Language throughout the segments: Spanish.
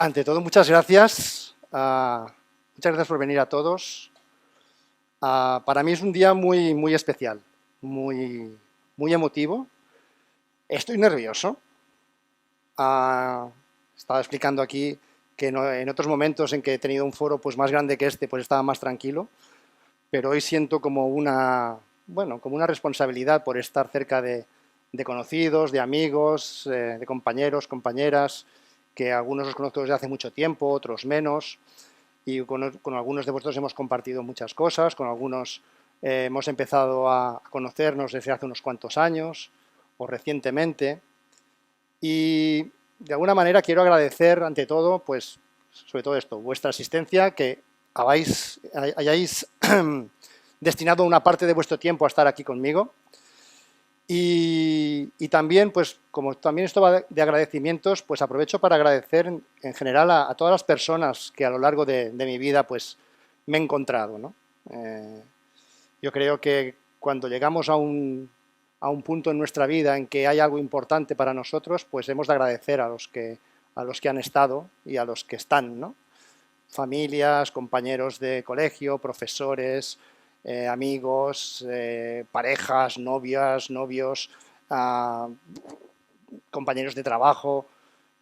Ante todo, muchas gracias. Muchas gracias por venir a todos. Para mí es un día muy especial, muy emotivo. Estoy nervioso. Estaba explicando aquí que en otros momentos en que he tenido un foro pues, más grande que este, pues estaba más tranquilo, pero hoy siento como como una responsabilidad por estar cerca de conocidos, de amigos, de compañeros, compañeras, que algunos los conozco desde hace mucho tiempo, otros menos, y con algunos de vosotros hemos compartido muchas cosas, con algunos hemos empezado a conocernos desde hace unos cuantos años o recientemente, y de alguna manera quiero agradecer ante todo, pues, sobre todo esto, vuestra asistencia, que hayáis destinado una parte de vuestro tiempo a estar aquí conmigo. Y también, pues, como también esto va de agradecimientos, pues aprovecho para agradecer en general a todas las personas que a lo largo de mi vida, pues, me he encontrado, ¿no? Yo creo que cuando llegamos a un punto en nuestra vida en que hay algo importante para nosotros, pues hemos de agradecer a los que han estado y a los que están, ¿no? Familias, compañeros de colegio, profesores, amigos, parejas, novias, novios, compañeros de trabajo,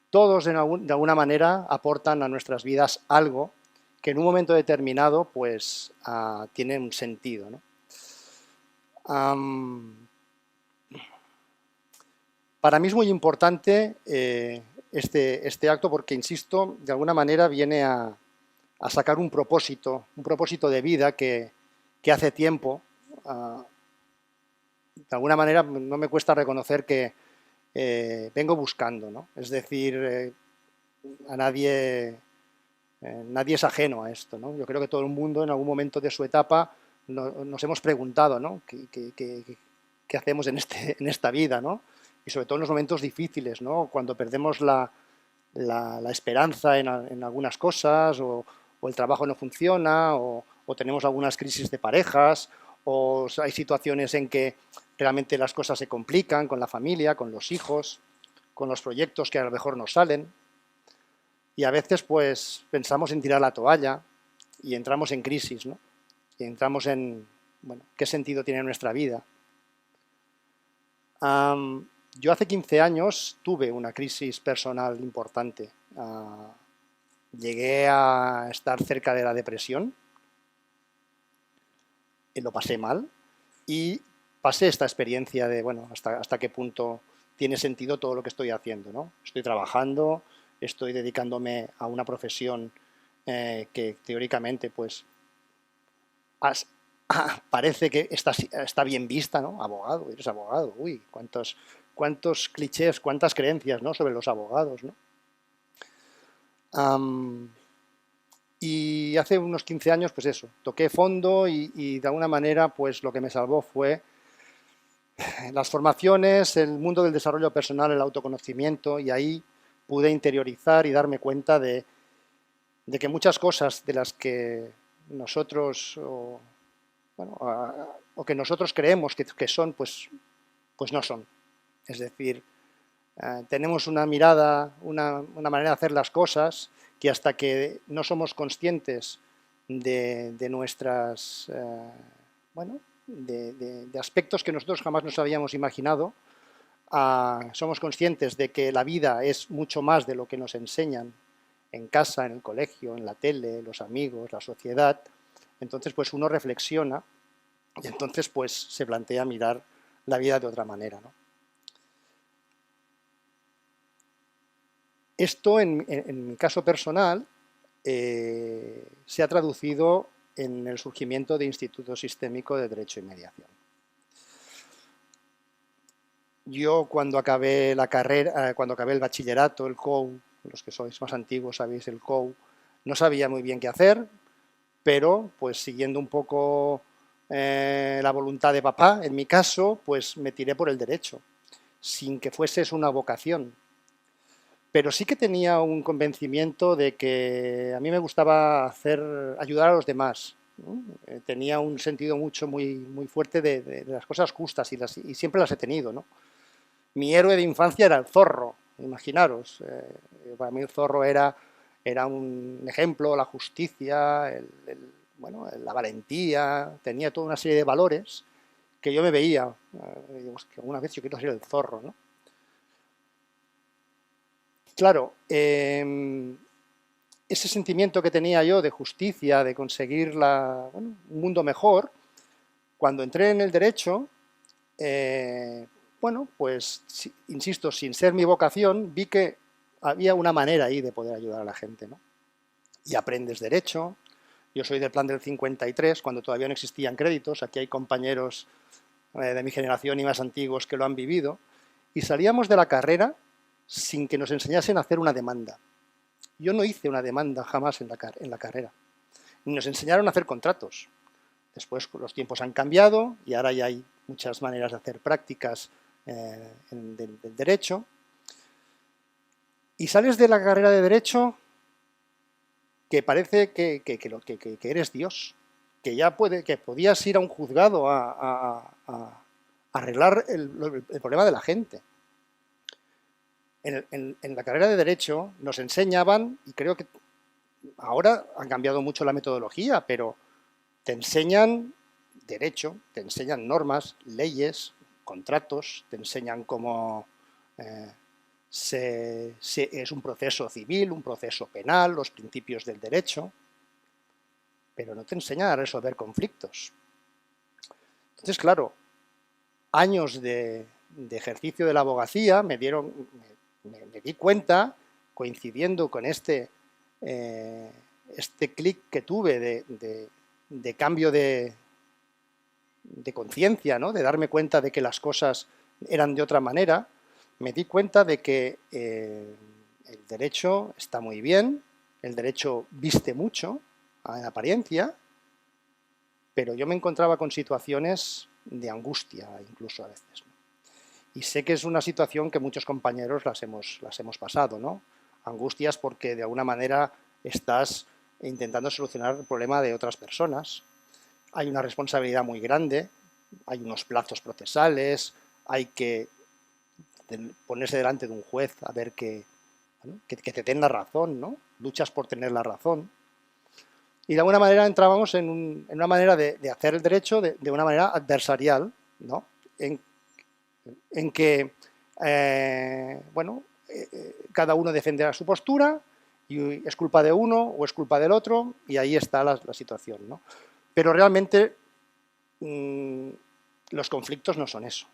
todos de alguna manera aportan a nuestras vidas algo que en un momento determinado pues tiene un sentido, ¿no? Para mí es muy importante este acto porque, insisto, de alguna manera viene a sacar un propósito de vida que hace tiempo, de alguna manera no me cuesta reconocer que vengo buscando, ¿no? Es decir, a nadie es ajeno a esto, ¿no? Yo creo que todo el mundo en algún momento de su etapa nos hemos preguntado, ¿no? ¿Qué hacemos en esta vida, ¿no? Y sobre todo en los momentos difíciles, ¿no? Cuando perdemos la esperanza en algunas cosas o el trabajo no funciona o tenemos algunas crisis de parejas o hay situaciones en que realmente las cosas se complican con la familia, con los hijos, con los proyectos que a lo mejor nos salen. Y a veces pues pensamos en tirar la toalla y entramos en crisis, ¿no? Y entramos en, bueno, ¿qué sentido tiene nuestra vida? Yo hace 15 años tuve una crisis personal importante. Llegué a estar cerca de la depresión, y lo pasé mal y pasé esta experiencia de, bueno, hasta qué punto tiene sentido todo lo que estoy haciendo, ¿no? Estoy trabajando, estoy dedicándome a una profesión que teóricamente, pues, parece que está bien vista, ¿no? Abogado, eres abogado, uy, cuántos clichés, cuántas creencias, ¿no? Sobre los abogados, ¿no? Y hace unos 15 años, pues eso, toqué fondo y de alguna manera, pues lo que me salvó fue las formaciones, el mundo del desarrollo personal, el autoconocimiento, y ahí pude interiorizar y darme cuenta de que muchas cosas de las que nosotros, o que nosotros creemos que son, pues no son. Es decir, tenemos una mirada, una manera de hacer las cosas que hasta que no somos conscientes de nuestras, bueno, de aspectos que nosotros jamás nos habíamos imaginado, somos conscientes de que la vida es mucho más de lo que nos enseñan en casa, en el colegio, en la tele, los amigos, la sociedad. Entonces, pues uno reflexiona y entonces pues se plantea mirar la vida de otra manera, ¿no? Esto, en mi caso personal, se ha traducido en el surgimiento de Instituto Sistémico de Derecho y Mediación. Yo cuando acabé la carrera, cuando acabé el bachillerato, el COU, los que sois más antiguos sabéis el COU, no sabía muy bien qué hacer, pero pues siguiendo un poco la voluntad de papá, en mi caso, pues me tiré por el derecho, sin que fuese una vocación. Pero sí que tenía un convencimiento de que a mí me gustaba ayudar a los demás, ¿no? Tenía un sentido muy fuerte de las cosas justas y siempre las he tenido, ¿no? Mi héroe de infancia era el zorro, imaginaros. Para mí el zorro era era un ejemplo, la justicia, bueno, la valentía, tenía toda una serie de valores que yo me veía, digo, que alguna vez yo quiero ser el zorro, ¿no? Claro, ese sentimiento que tenía yo de justicia, de conseguir bueno, un mundo mejor, cuando entré en el derecho, bueno, pues, insisto, sin ser mi vocación, vi que había una manera ahí de poder ayudar a la gente, ¿no? Y aprendes derecho. Yo soy del plan del 53, cuando todavía no existían créditos. Aquí hay compañeros de mi generación y más antiguos que lo han vivido. Y salíamos de la carrera sin que nos enseñasen a hacer una demanda. Yo no hice una demanda jamás en la carrera. Nos enseñaron a hacer contratos. Después los tiempos han cambiado y ahora ya hay muchas maneras de hacer prácticas del derecho. Y sales de la carrera de derecho que parece que eres Dios, que ya que podías ir a un juzgado a arreglar el problema de la gente. En la carrera de Derecho nos enseñaban, y creo que ahora han cambiado mucho la metodología, pero te enseñan derecho, te enseñan normas, leyes, contratos, te enseñan cómo es un proceso civil, un proceso penal, los principios del derecho, pero no te enseñan a resolver conflictos. Entonces, claro, años de ejercicio de la abogacía me di cuenta, coincidiendo con este clic que tuve de cambio de conciencia, ¿no? De darme cuenta de que las cosas eran de otra manera, me di cuenta de que el derecho está muy bien, el derecho viste mucho en apariencia, pero yo me encontraba con situaciones de angustia incluso a veces, ¿no? Y sé que es una situación que muchos compañeros las hemos pasado, ¿no? Angustias porque de alguna manera estás intentando solucionar el problema de otras personas. Hay una responsabilidad muy grande, hay unos plazos procesales, hay que ponerse delante de un juez a ver bueno, que te den la razón, ¿no? Luchas por tener la razón. Y de alguna manera entrábamos en una manera de hacer el derecho de una manera adversarial, ¿no? En que, bueno, cada uno defenderá su postura y es culpa de uno o es culpa del otro y ahí está la situación, ¿no? Pero realmente los conflictos no son eso.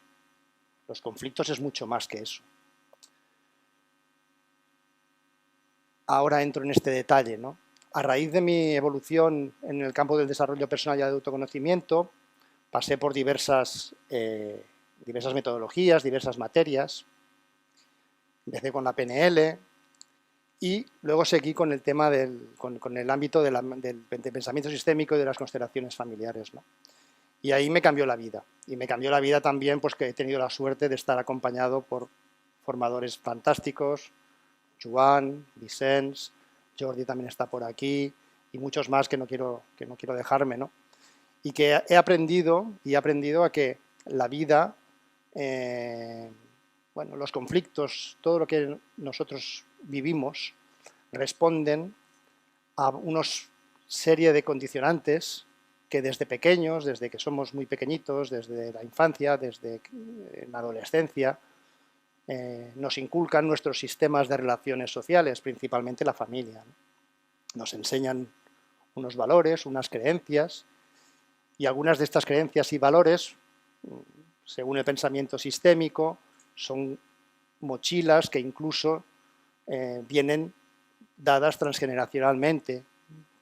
Los conflictos es mucho más que eso. Ahora entro en este detalle, ¿no? A raíz de mi evolución en el campo del desarrollo personal y de autoconocimiento, pasé por diversas metodologías, diversas materias. Empecé con la PNL y luego seguí con el tema con el ámbito del pensamiento sistémico y de las constelaciones familiares, ¿no? Y ahí me cambió la vida. Y me cambió la vida también pues que he tenido la suerte de estar acompañado por formadores fantásticos, Joan, Vicens, Jordi también está por aquí, y muchos más que no quiero dejarme, ¿no? Y que he aprendido a que la vida, bueno, los conflictos, todo lo que nosotros vivimos, responden a una serie de condicionantes que desde pequeños, desde que somos muy pequeñitos, desde la infancia, desde la adolescencia, nos inculcan nuestros sistemas de relaciones sociales, principalmente la familia, ¿no? Nos enseñan unos valores, unas creencias, y algunas de estas creencias y valores, según el pensamiento sistémico, son mochilas que incluso vienen dadas transgeneracionalmente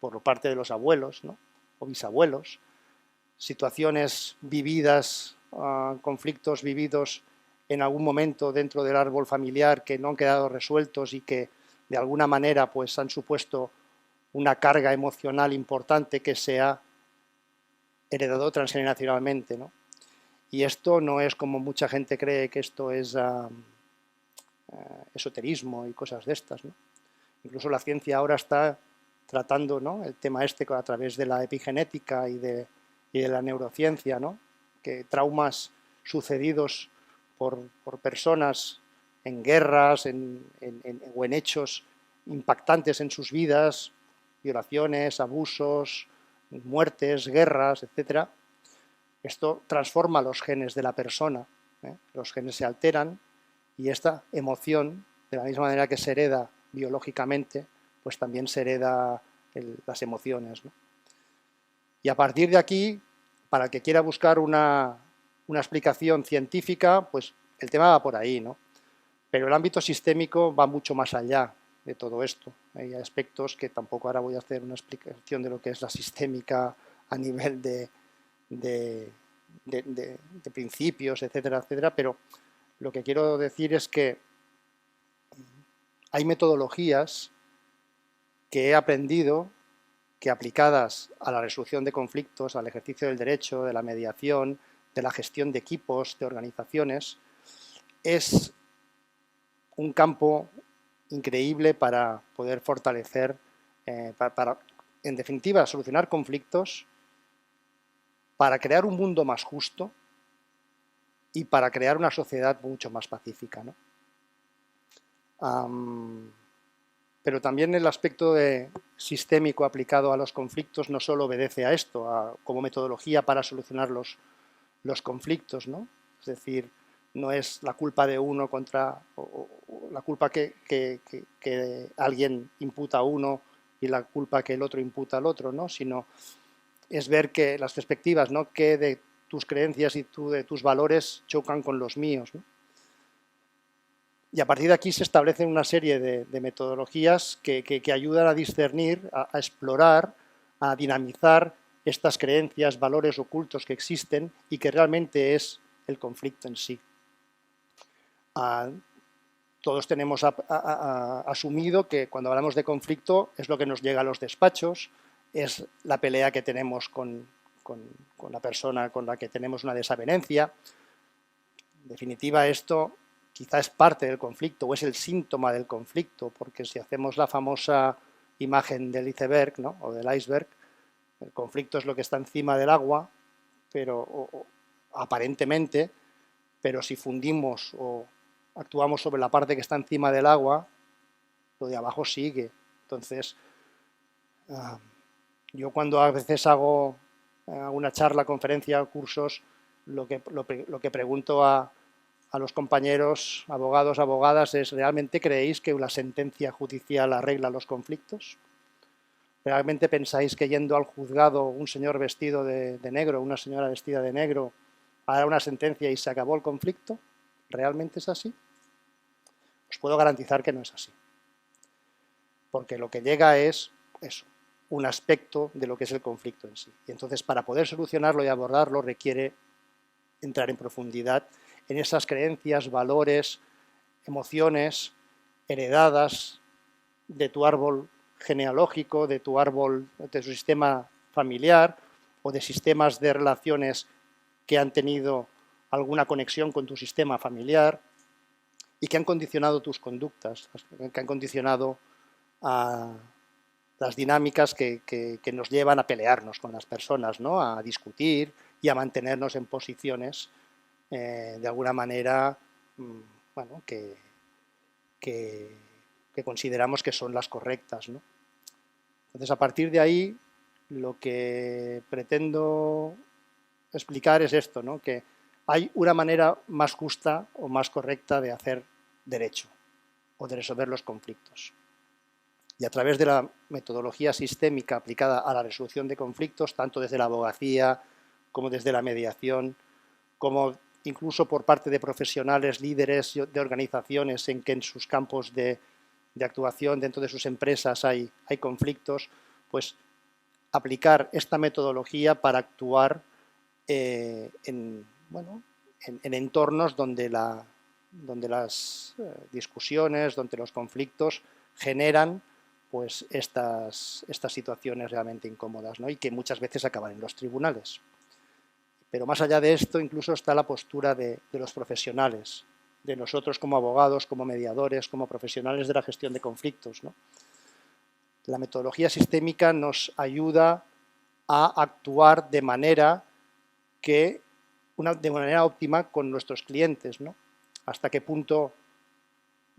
por parte de los abuelos, ¿no? O bisabuelos, situaciones vividas, conflictos vividos en algún momento dentro del árbol familiar que no han quedado resueltos y que de alguna manera pues han supuesto una carga emocional importante que se ha heredado transgeneracionalmente, ¿no? Y esto no es como mucha gente cree que esto es esoterismo y cosas de estas, ¿no? Incluso la ciencia ahora está tratando, ¿no?, el tema este a través de la epigenética y de la neurociencia, ¿no?, que traumas sucedidos por personas en guerras o en hechos impactantes en sus vidas, violaciones, abusos, muertes, guerras, etc. Esto transforma los genes de la persona, los genes se alteran y esta emoción, de la misma manera que se hereda biológicamente, pues también se hereda las emociones, ¿no? Y a partir de aquí, para el que quiera buscar una explicación científica, pues el tema va por ahí, ¿no? Pero el ámbito sistémico va mucho más allá de todo esto. Hay aspectos que tampoco ahora voy a hacer una explicación de lo que es la sistémica a nivel de principios, etcétera, etcétera, pero lo que quiero decir es que hay metodologías que he aprendido que aplicadas a la resolución de conflictos, al ejercicio del derecho, de la mediación, de la gestión de equipos, de organizaciones, es un campo increíble para poder fortalecer, para, en definitiva, solucionar conflictos, para crear un mundo más justo y para crear una sociedad mucho más pacífica, ¿no? Pero también el aspecto sistémico aplicado a los conflictos no solo obedece a esto, como metodología para solucionar los conflictos, ¿no? Es decir, no es la culpa de uno contra o la culpa que alguien imputa a uno y la culpa que el otro imputa al otro, ¿no? Sino es ver que las perspectivas, ¿no? Que de tus creencias y de tus valores chocan con los míos, ¿no? Y a partir de aquí se establecen una serie de metodologías que ayudan a discernir, a explorar, a dinamizar estas creencias, valores ocultos que existen y que realmente es el conflicto en sí. Todos tenemos asumido que cuando hablamos de conflicto es lo que nos llega a los despachos, es la pelea que tenemos con la persona con la que tenemos una desavenencia. En definitiva, esto quizá es parte del conflicto o es el síntoma del conflicto, porque si hacemos la famosa imagen del iceberg, ¿no? O del iceberg, el conflicto es lo que está encima del agua, pero aparentemente, pero si fundimos o actuamos sobre la parte que está encima del agua, lo de abajo sigue. Entonces, yo cuando a veces hago una charla, conferencia, cursos, lo que pregunto a los compañeros, abogados, abogadas, es ¿realmente creéis que una sentencia judicial arregla los conflictos? ¿Realmente pensáis que yendo al juzgado un señor vestido de negro, una señora vestida de negro, hará una sentencia y se acabó el conflicto? ¿Realmente es así? Os puedo garantizar que no es así. Porque lo que llega es eso, un aspecto de lo que es el conflicto en sí. Y entonces, para poder solucionarlo y abordarlo, requiere entrar en profundidad en esas creencias, valores, emociones heredadas de tu árbol genealógico, de tu árbol, de tu sistema familiar o de sistemas de relaciones que han tenido alguna conexión con tu sistema familiar y que han condicionado tus conductas, que han condicionado a las dinámicas que nos llevan a pelearnos con las personas, ¿no? A discutir y a mantenernos en posiciones de alguna manera bueno, que consideramos que son las correctas, ¿no? Entonces, a partir de ahí, lo que pretendo explicar es esto, ¿no? Que hay una manera más justa o más correcta de hacer derecho o de resolver los conflictos. Y a través de la metodología sistémica aplicada a la resolución de conflictos, tanto desde la abogacía como desde la mediación, como incluso por parte de profesionales, líderes de organizaciones en que en sus campos de actuación, dentro de sus empresas hay conflictos, pues aplicar esta metodología para actuar en entornos donde las discusiones, donde los conflictos generan pues estas situaciones realmente incómodas, ¿no? Y que muchas veces acaban en los tribunales. Pero más allá de esto, incluso está la postura de los profesionales, de nosotros como abogados, como mediadores, como profesionales de la gestión de conflictos, ¿no? La metodología sistémica nos ayuda a actuar de manera óptima con nuestros clientes, ¿no? Hasta qué punto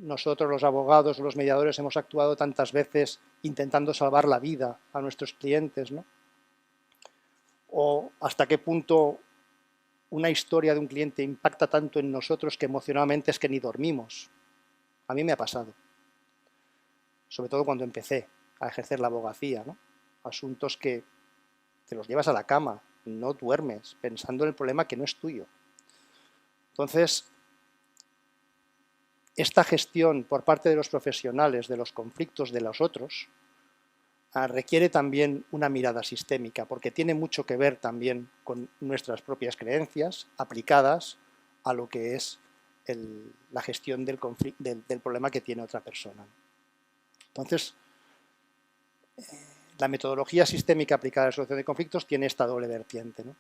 nosotros los abogados, los mediadores, hemos actuado tantas veces intentando salvar la vida a nuestros clientes, ¿no? O hasta qué punto una historia de un cliente impacta tanto en nosotros que emocionalmente es que ni dormimos. A mí me ha pasado, sobre todo cuando empecé a ejercer la abogacía, ¿no? Asuntos que te los llevas a la cama, no duermes, pensando en el problema que no es tuyo. Entonces, esta gestión por parte de los profesionales de los conflictos de los otros requiere también una mirada sistémica, porque tiene mucho que ver también con nuestras propias creencias aplicadas a lo que es la gestión del problema que tiene otra persona. Entonces, la metodología sistémica aplicada a la solución de conflictos tiene esta doble vertiente, ¿no?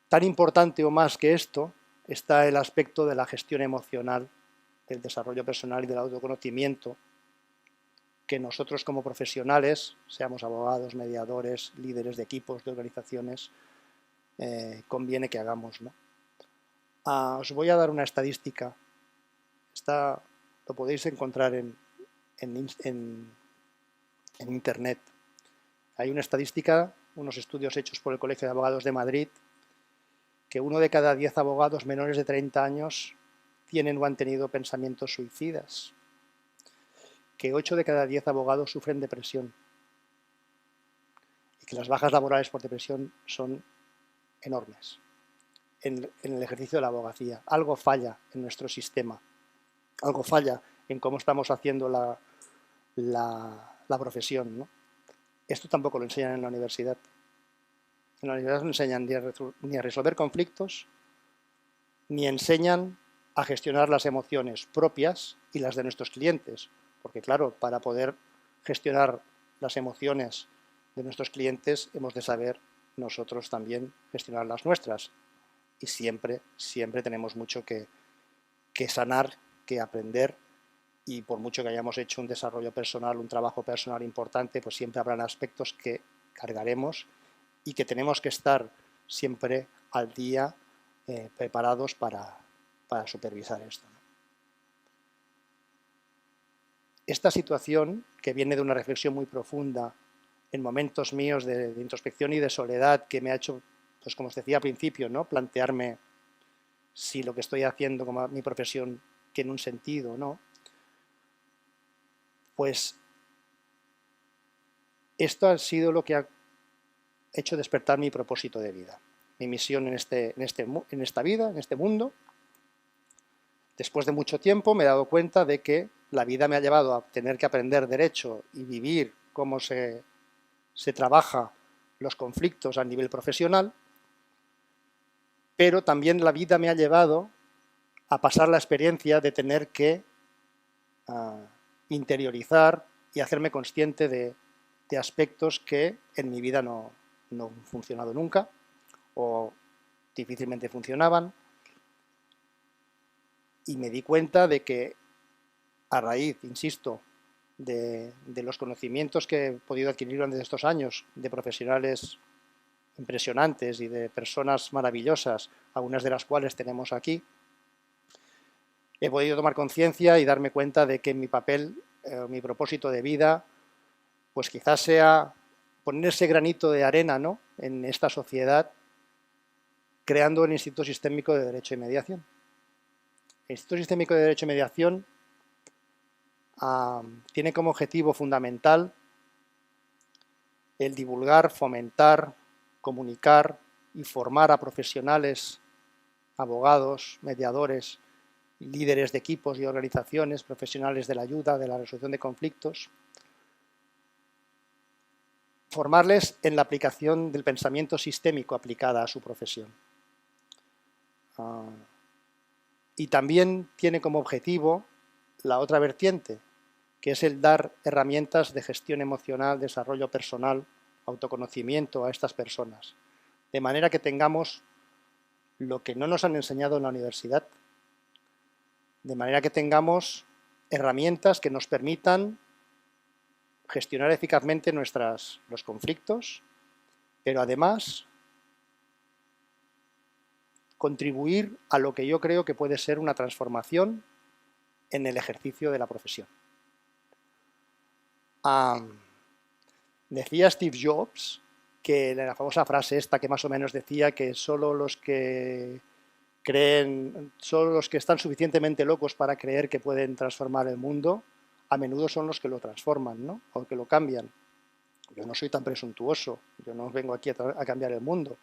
Tan importante o más que esto está el aspecto de la gestión emocional, del desarrollo personal y del autoconocimiento, que nosotros como profesionales, seamos abogados, mediadores, líderes de equipos, de organizaciones, conviene que hagamos, ¿no? Os voy a dar una estadística. Lo podéis encontrar en Internet. Hay una estadística, unos estudios hechos por el Colegio de Abogados de Madrid, que 1 de cada 10 abogados menores de 30 años tienen o han tenido pensamientos suicidas, que 8 de cada 10 abogados sufren depresión y que las bajas laborales por depresión son enormes en el ejercicio de la abogacía. Algo falla en nuestro sistema, algo falla en cómo estamos haciendo la profesión, ¿no? Esto tampoco lo enseñan en la universidad. En la universidad no enseñan ni a resolver conflictos, ni enseñan a gestionar las emociones propias y las de nuestros clientes. Porque claro, para poder gestionar las emociones de nuestros clientes hemos de saber nosotros también gestionar las nuestras. Y siempre tenemos mucho que sanar, que aprender, y por mucho que hayamos hecho un desarrollo personal, un trabajo personal importante, pues siempre habrán aspectos que cargaremos y que tenemos que estar siempre al día, preparados para supervisar esto, ¿no? Esta situación, que viene de una reflexión muy profunda en momentos míos de introspección y de soledad, que me ha hecho, pues como os decía al principio, ¿no?, plantearme si lo que estoy haciendo como mi profesión tiene un sentido o no, pues esto ha sido lo que ha hecho despertar mi propósito de vida, mi misión en esta vida, en este mundo. Después de mucho tiempo me he dado cuenta de que la vida me ha llevado a tener que aprender derecho y vivir cómo se trabaja los conflictos a nivel profesional, pero también la vida me ha llevado a pasar la experiencia de tener que interiorizar y hacerme consciente de aspectos que en mi vida no han funcionado nunca o difícilmente funcionaban, y me di cuenta de que a raíz, insisto, de los conocimientos que he podido adquirir durante estos años de profesionales impresionantes y de personas maravillosas, algunas de las cuales tenemos aquí, he podido tomar conciencia y darme cuenta de que mi papel, mi propósito de vida, pues quizás sea poner ese granito de arena, ¿no?, en esta sociedad, creando el Instituto Sistémico de Derecho y Mediación. El Instituto Sistémico de Derecho y Mediación tiene como objetivo fundamental el divulgar, fomentar, comunicar y formar a profesionales, abogados, mediadores, líderes de equipos y organizaciones, profesionales de la ayuda, de la resolución de conflictos, formarles en la aplicación del pensamiento sistémico aplicada a su profesión. Y también tiene como objetivo la otra vertiente, que es el dar herramientas de gestión emocional, desarrollo personal, autoconocimiento a estas personas, de manera que tengamos lo que no nos han enseñado en la universidad, de manera que tengamos herramientas que nos permitan gestionar eficazmente los conflictos, pero además contribuir a lo que yo creo que puede ser una transformación en el ejercicio de la profesión. Decía Steve Jobs, que la famosa frase esta que más o menos decía que solo los que están suficientemente locos para creer que pueden transformar el mundo, a menudo son los que lo transforman, ¿no? O que lo cambian. Yo no soy tan presuntuoso, yo no vengo aquí a cambiar el mundo,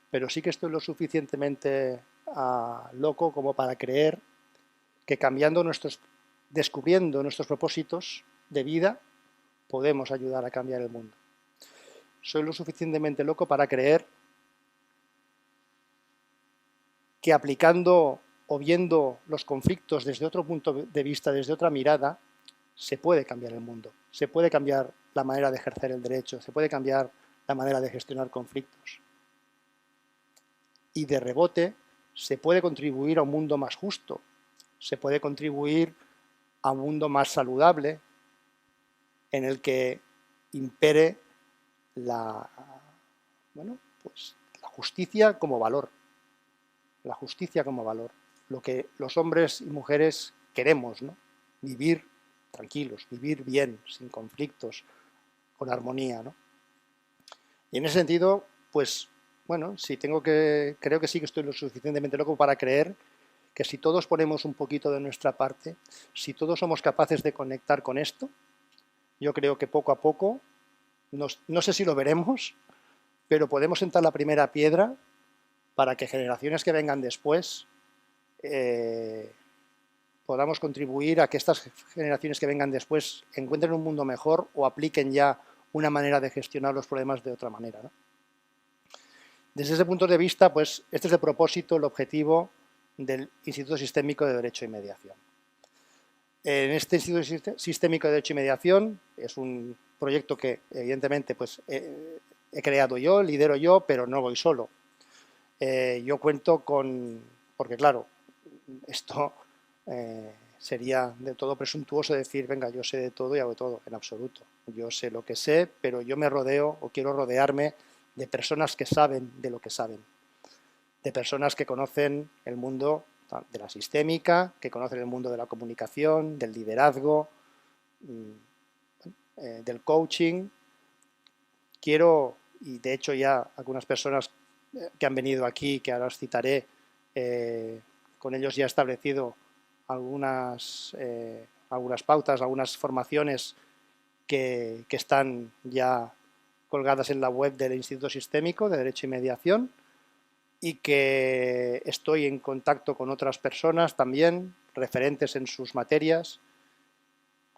pero sí que estoy lo suficientemente loco como para creer que descubriendo nuestros propósitos de vida, podemos ayudar a cambiar el mundo. Soy lo suficientemente loco para creer que aplicando o viendo los conflictos desde otro punto de vista, desde otra mirada, se puede cambiar el mundo, se puede cambiar la manera de ejercer el derecho, se puede cambiar la manera de gestionar conflictos. Y de rebote, se puede contribuir a un mundo más justo, se puede contribuir a un mundo más saludable, en el que impere la justicia como valor. La justicia como valor. Lo que los hombres y mujeres queremos, ¿no? Vivir tranquilos, vivir bien, sin conflictos, con armonía, ¿no? Y en ese sentido, pues, bueno, creo que sí que estoy lo suficientemente loco para creer que si todos ponemos un poquito de nuestra parte, si todos somos capaces de conectar con esto, yo creo que poco a poco, no sé si lo veremos, pero podemos sentar la primera piedra para que generaciones que vengan después podamos contribuir a que estas generaciones que vengan después encuentren un mundo mejor o apliquen ya una manera de gestionar los problemas de otra manera, ¿no? Desde ese punto de vista, pues este es el propósito, el objetivo del Instituto Sistémico de Derecho y Mediación. En este Instituto Sistémico de Derecho y Mediación es un proyecto que evidentemente pues, he creado yo, lidero yo, pero no voy solo. Yo cuento porque claro, esto sería de todo presuntuoso decir, venga, yo sé de todo y hago todo, en absoluto. Yo sé lo que sé, pero yo me rodeo o quiero rodearme de personas que saben de lo que saben, de personas que conocen el mundo de la sistémica, que conocen el mundo de la comunicación, del liderazgo, del coaching. Quiero, y de hecho ya algunas personas que han venido aquí, que ahora os citaré, con ellos ya he establecido algunas pautas, algunas formaciones que están ya colgadas en la web del Instituto Sistémico de Derecho y Mediación, y que estoy en contacto con otras personas también, referentes en sus materias,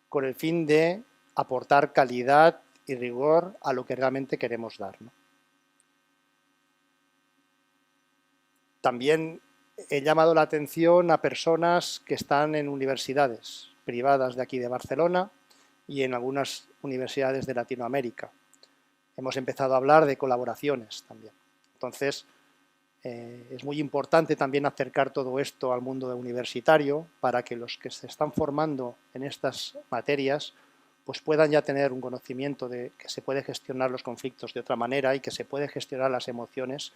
con el fin de aportar calidad y rigor a lo que realmente queremos dar, ¿no? También he llamado la atención a personas que están en universidades privadas de aquí de Barcelona y en algunas universidades de Latinoamérica. Hemos empezado a hablar de colaboraciones también. Entonces, es muy importante también acercar todo esto al mundo universitario para que los que se están formando en estas materias pues puedan ya tener un conocimiento de que se puede gestionar los conflictos de otra manera y que se puede gestionar las emociones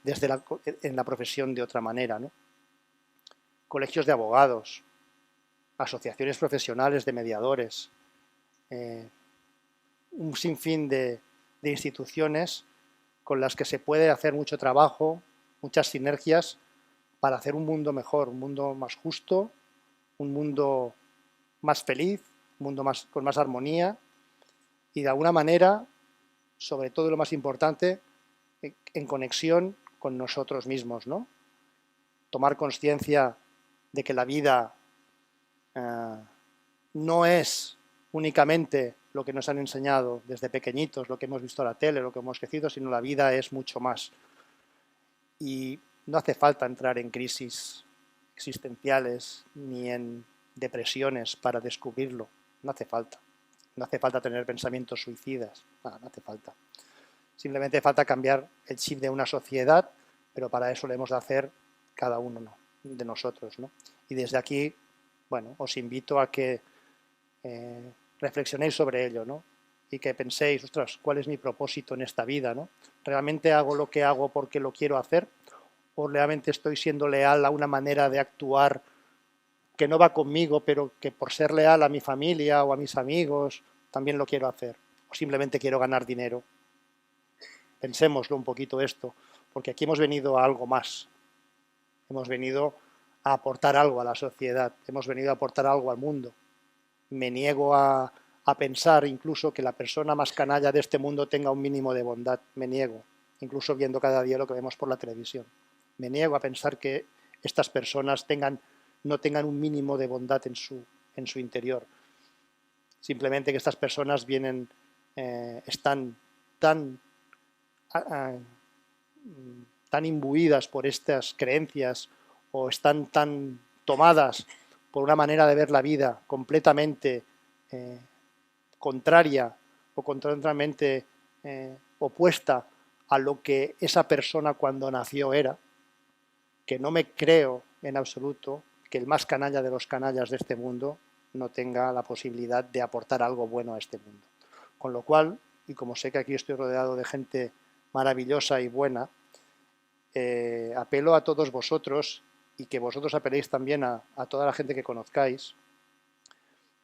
en la profesión de otra manera, ¿no? Colegios de abogados, asociaciones profesionales de mediadores, un sinfín de instituciones con las que se puede hacer mucho trabajo, muchas sinergias para hacer un mundo mejor, un mundo más justo, un mundo más feliz, un mundo con más armonía y de alguna manera, sobre todo lo más importante, en conexión con nosotros mismos, ¿no? Tomar conciencia de que la vida no es únicamente lo que nos han enseñado desde pequeñitos, lo que hemos visto en la tele, lo que hemos crecido, sino la vida es mucho más. Y no hace falta entrar en crisis existenciales ni en depresiones para descubrirlo. No hace falta. No hace falta tener pensamientos suicidas. No hace falta. Simplemente falta cambiar el chip de una sociedad, pero para eso lo hemos de hacer cada uno, ¿no?, de nosotros, ¿no? Y desde aquí, bueno, os invito a que reflexionéis sobre ello, ¿no? Y que penséis, ostras, ¿cuál es mi propósito en esta vida, ¿no? ¿Realmente hago lo que hago porque lo quiero hacer? o realmente estoy siendo leal a una manera de actuar que no va conmigo, pero que por ser leal a mi familia o a mis amigos también lo quiero hacer, o simplemente quiero ganar dinero. Pensémoslo un poquito esto, porque aquí hemos venido a algo más. Hemos venido a aportar algo a la sociedad, hemos venido a aportar algo al mundo. Me niego a pensar incluso que la persona más canalla de este mundo tenga un mínimo de bondad. Me niego, incluso viendo cada día lo que vemos por la televisión. Me niego a pensar que estas personas no tengan un mínimo de bondad en su interior. Simplemente que estas personas están tan imbuidas por estas creencias o están tan tomadas por una manera de ver la vida completamente contraria o completamente opuesta a lo que esa persona cuando nació era, que no me creo en absoluto que el más canalla de los canallas de este mundo no tenga la posibilidad de aportar algo bueno a este mundo. Con lo cual, y como sé que aquí estoy rodeado de gente maravillosa y buena, apelo a todos vosotros y que vosotros apeléis también a toda la gente que conozcáis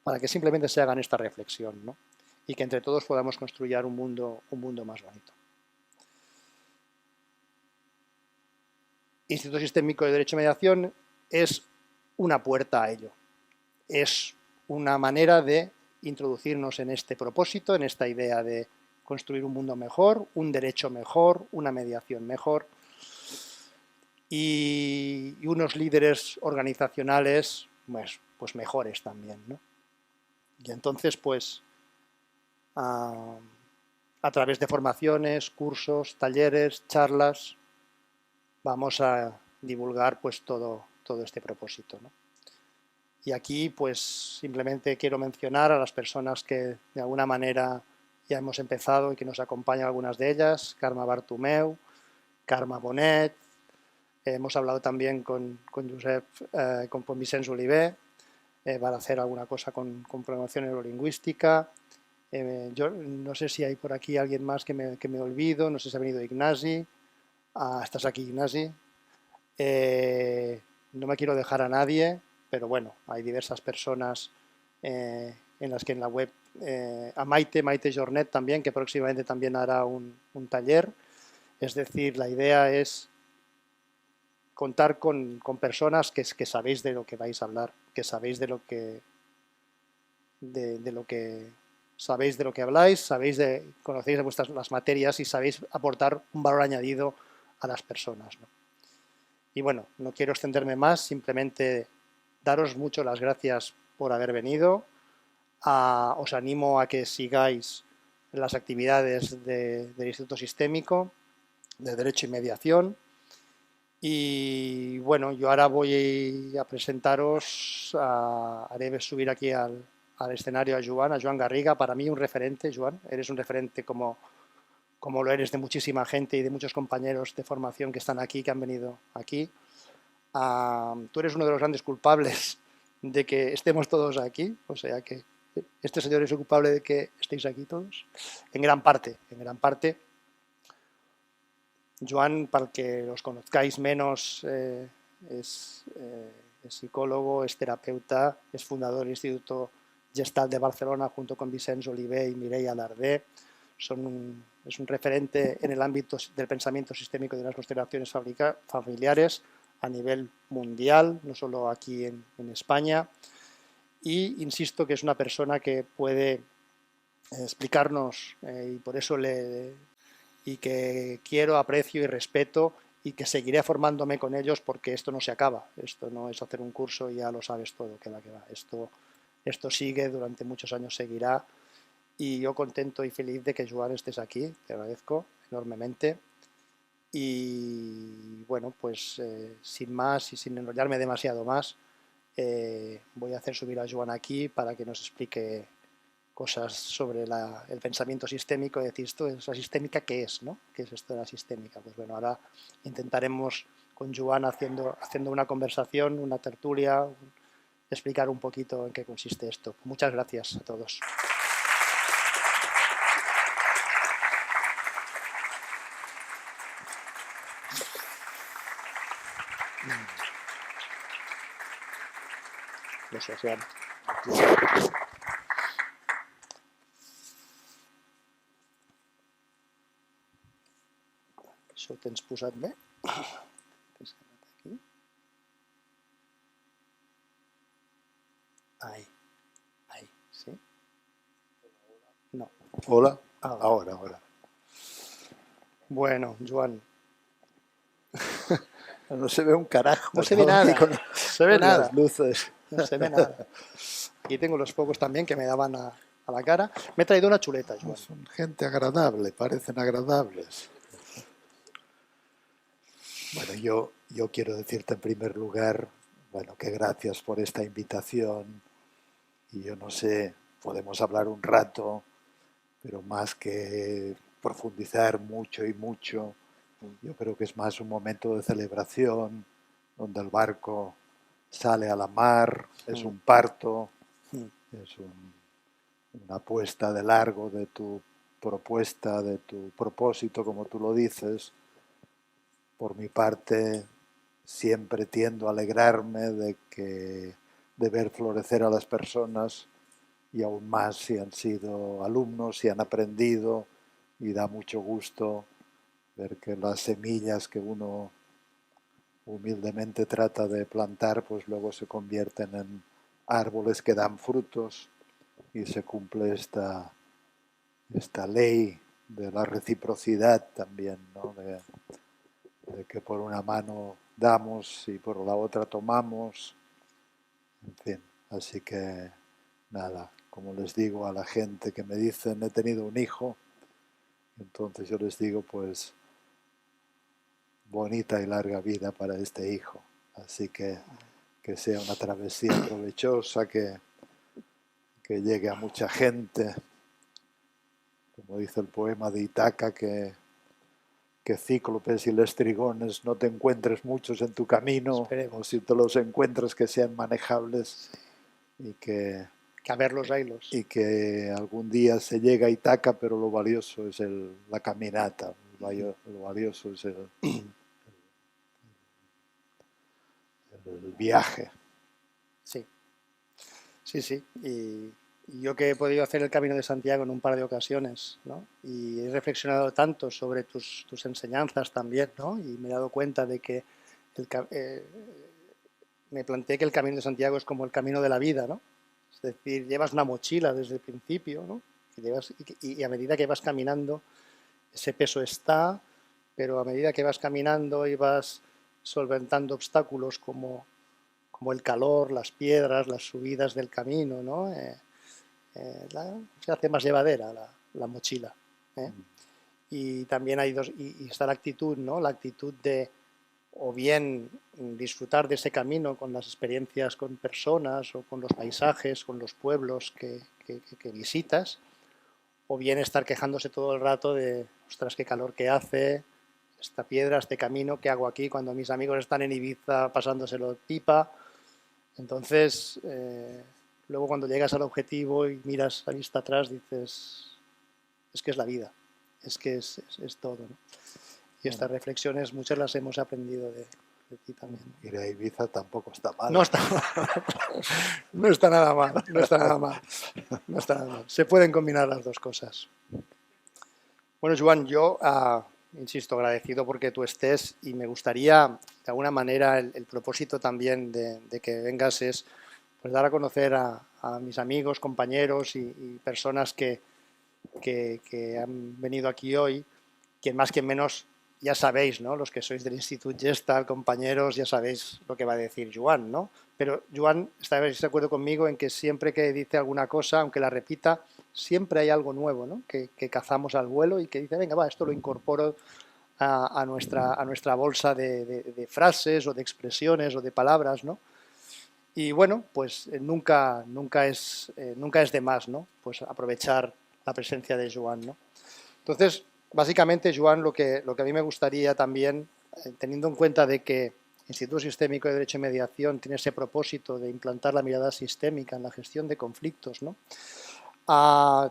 para que simplemente se hagan esta reflexión, ¿no? Y que entre todos podamos construir un mundo más bonito. Instituto Sistémico de Derecho y Mediación es una puerta a ello. Es una manera de introducirnos en este propósito, en esta idea de construir un mundo mejor, un derecho mejor, una mediación mejor y unos líderes organizacionales pues mejores también, ¿no? Y entonces, pues, a través de formaciones, cursos, talleres, charlas, vamos a divulgar pues todo este propósito, ¿no? Y aquí pues simplemente quiero mencionar a las personas que de alguna manera ya hemos empezado y que nos acompañan algunas de ellas: Carme Bartomeu, Carme Bonet, hemos hablado también con Josep, con Vicenç Oliver, para hacer alguna cosa con programación neurolingüística. Yo no sé si hay por aquí alguien más que me olvido, no sé si ha venido Ignasi. Estás aquí, Ignasi. No me quiero dejar a nadie, pero bueno, hay diversas personas en las que en la web, a Maite Jornet también, que próximamente también hará un taller. Es decir, la idea es contar con personas que sabéis de lo que vais a hablar, que sabéis de lo que sabéis de lo que habláis, conocéis las materias y sabéis aportar un valor añadido a las personas, ¿no? Y bueno, no quiero extenderme más, simplemente daros mucho las gracias por haber venido. Os animo a que sigáis las actividades del Instituto Sistémico de Derecho y Mediación. Y bueno, yo ahora voy a presentaros, haré subir aquí al escenario a Joan Garriga, para mí un referente. Joan, eres un referente como lo eres de muchísima gente y de muchos compañeros de formación que están aquí, que han venido aquí. Tú eres uno de los grandes culpables de que estemos todos aquí, o sea que este señor es el culpable de que estéis aquí todos, en gran parte, Joan, para que los conozcáis menos, es psicólogo, es terapeuta, es fundador del Instituto Gestalt de Barcelona junto con Vicenç Oliver y Mireia Lardé. Es un referente en el ámbito del pensamiento sistémico y de las constelaciones familiares a nivel mundial, no solo aquí en España. Y insisto que es una persona que puede explicarnos, y por eso y que quiero, aprecio y respeto, y que seguiré formándome con ellos, porque esto no se acaba. Esto no es hacer un curso y ya lo sabes todo, que va. Esto sigue, durante muchos años seguirá, y yo contento y feliz de que Joan estés aquí, te agradezco enormemente. Y bueno, pues sin más y sin enrollarme demasiado más, voy a hacer subir a Joan aquí para que nos explique cosas sobre el pensamiento sistémico. Decir, esto es la sistémica, ¿qué es, no? ¿Qué es esto de la sistémica? Pues bueno, ahora intentaremos con Joan haciendo una conversación, una tertulia, explicar un poquito en qué consiste esto. Muchas gracias a todos. coses, Joan. Això ho tens posat bé? Aquí. Ahí, ahí, ¿sí? No. Hola, ahora. Bueno, Joan. No se ve un carajo. No se ve nada, Con, no se ve con nada. las luces. No se ve nada. Aquí tengo los focos también que me daban a la cara. Me he traído una chuleta, Joan. Son gente agradable, parecen agradables. Bueno, yo quiero decirte en primer lugar, bueno, que gracias por esta invitación. Y yo no sé, podemos hablar un rato, pero más que profundizar mucho y mucho, yo creo que es más un momento de celebración, donde el barco sale a la mar, es un parto, es una puesta de largo de tu propuesta, de tu propósito, como tú lo dices. Por mi parte, siempre tiendo a alegrarme de ver florecer a las personas, y aún más si han sido alumnos, si han aprendido, y da mucho gusto ver que las semillas que uno humildemente trata de plantar, pues luego se convierten en árboles que dan frutos, y se cumple esta ley de la reciprocidad también, ¿no? De que por una mano damos y por la otra tomamos, en fin, así que nada, como les digo a la gente que me dicen he tenido un hijo, entonces yo les digo pues bonita y larga vida para este hijo, así que sea una travesía provechosa, que llegue a mucha gente, como dice el poema de Ítaca, que cíclopes y lestrigones no te encuentres muchos en tu camino, o si te los encuentras que sean manejables, y que a verlos haylos. Y que algún día se llega a Ítaca, pero lo valioso es la caminata, lo valioso es el viaje. Sí, sí. Y yo que he podido hacer el Camino de Santiago en un par de ocasiones, ¿no? Y he reflexionado tanto sobre tus enseñanzas también, ¿no? Y me he dado cuenta de que me planteé que el Camino de Santiago es como el camino de la vida, ¿no? Es decir, llevas una mochila desde el principio, ¿no? Y a medida que vas caminando, ese peso está, pero a medida que vas caminando y vas solventando obstáculos como el calor, las piedras, las subidas del camino, ¿no? Se hace más llevadera la mochila, ¿eh? Y también y está la actitud, ¿no? La actitud de o bien disfrutar de ese camino con las experiencias con personas o con los paisajes, con los pueblos que visitas, o bien estar quejándose todo el rato de, ostras, qué calor que hace, esta piedra, este camino, ¿qué hago aquí cuando mis amigos están en Ibiza pasándoselo pipa? Entonces, luego cuando llegas al objetivo y miras a vista atrás, dices, es que es la vida, es que es todo, ¿no? Y estas reflexiones muchas las hemos aprendido de ti también. Ir a Ibiza tampoco está mal. No está nada mal. Se pueden combinar las dos cosas. Bueno, Joan, yo insisto, agradecido porque tú estés, y me gustaría, de alguna manera, el propósito también de que vengas es pues dar a conocer a mis amigos, compañeros y personas que han venido aquí hoy, quien más, quien menos, ya sabéis, ¿no? Los que sois del Institut Gestal, compañeros, ya sabéis lo que va a decir Joan, ¿no? Pero Joan, estáis de acuerdo conmigo en que siempre que dice alguna cosa, aunque la repita, siempre hay algo nuevo, ¿no? Que cazamos al vuelo y que dice, venga, va, esto lo incorporo a nuestra bolsa de frases o de expresiones o de palabras, ¿no? Y bueno, pues nunca es de más, ¿no? Pues aprovechar la presencia de Joan, ¿no? Entonces, básicamente, Joan, lo que a mí me gustaría también, teniendo en cuenta de que el Instituto Sistémico de Derecho y Mediación tiene ese propósito de implantar la mirada sistémica en la gestión de conflictos, ¿no?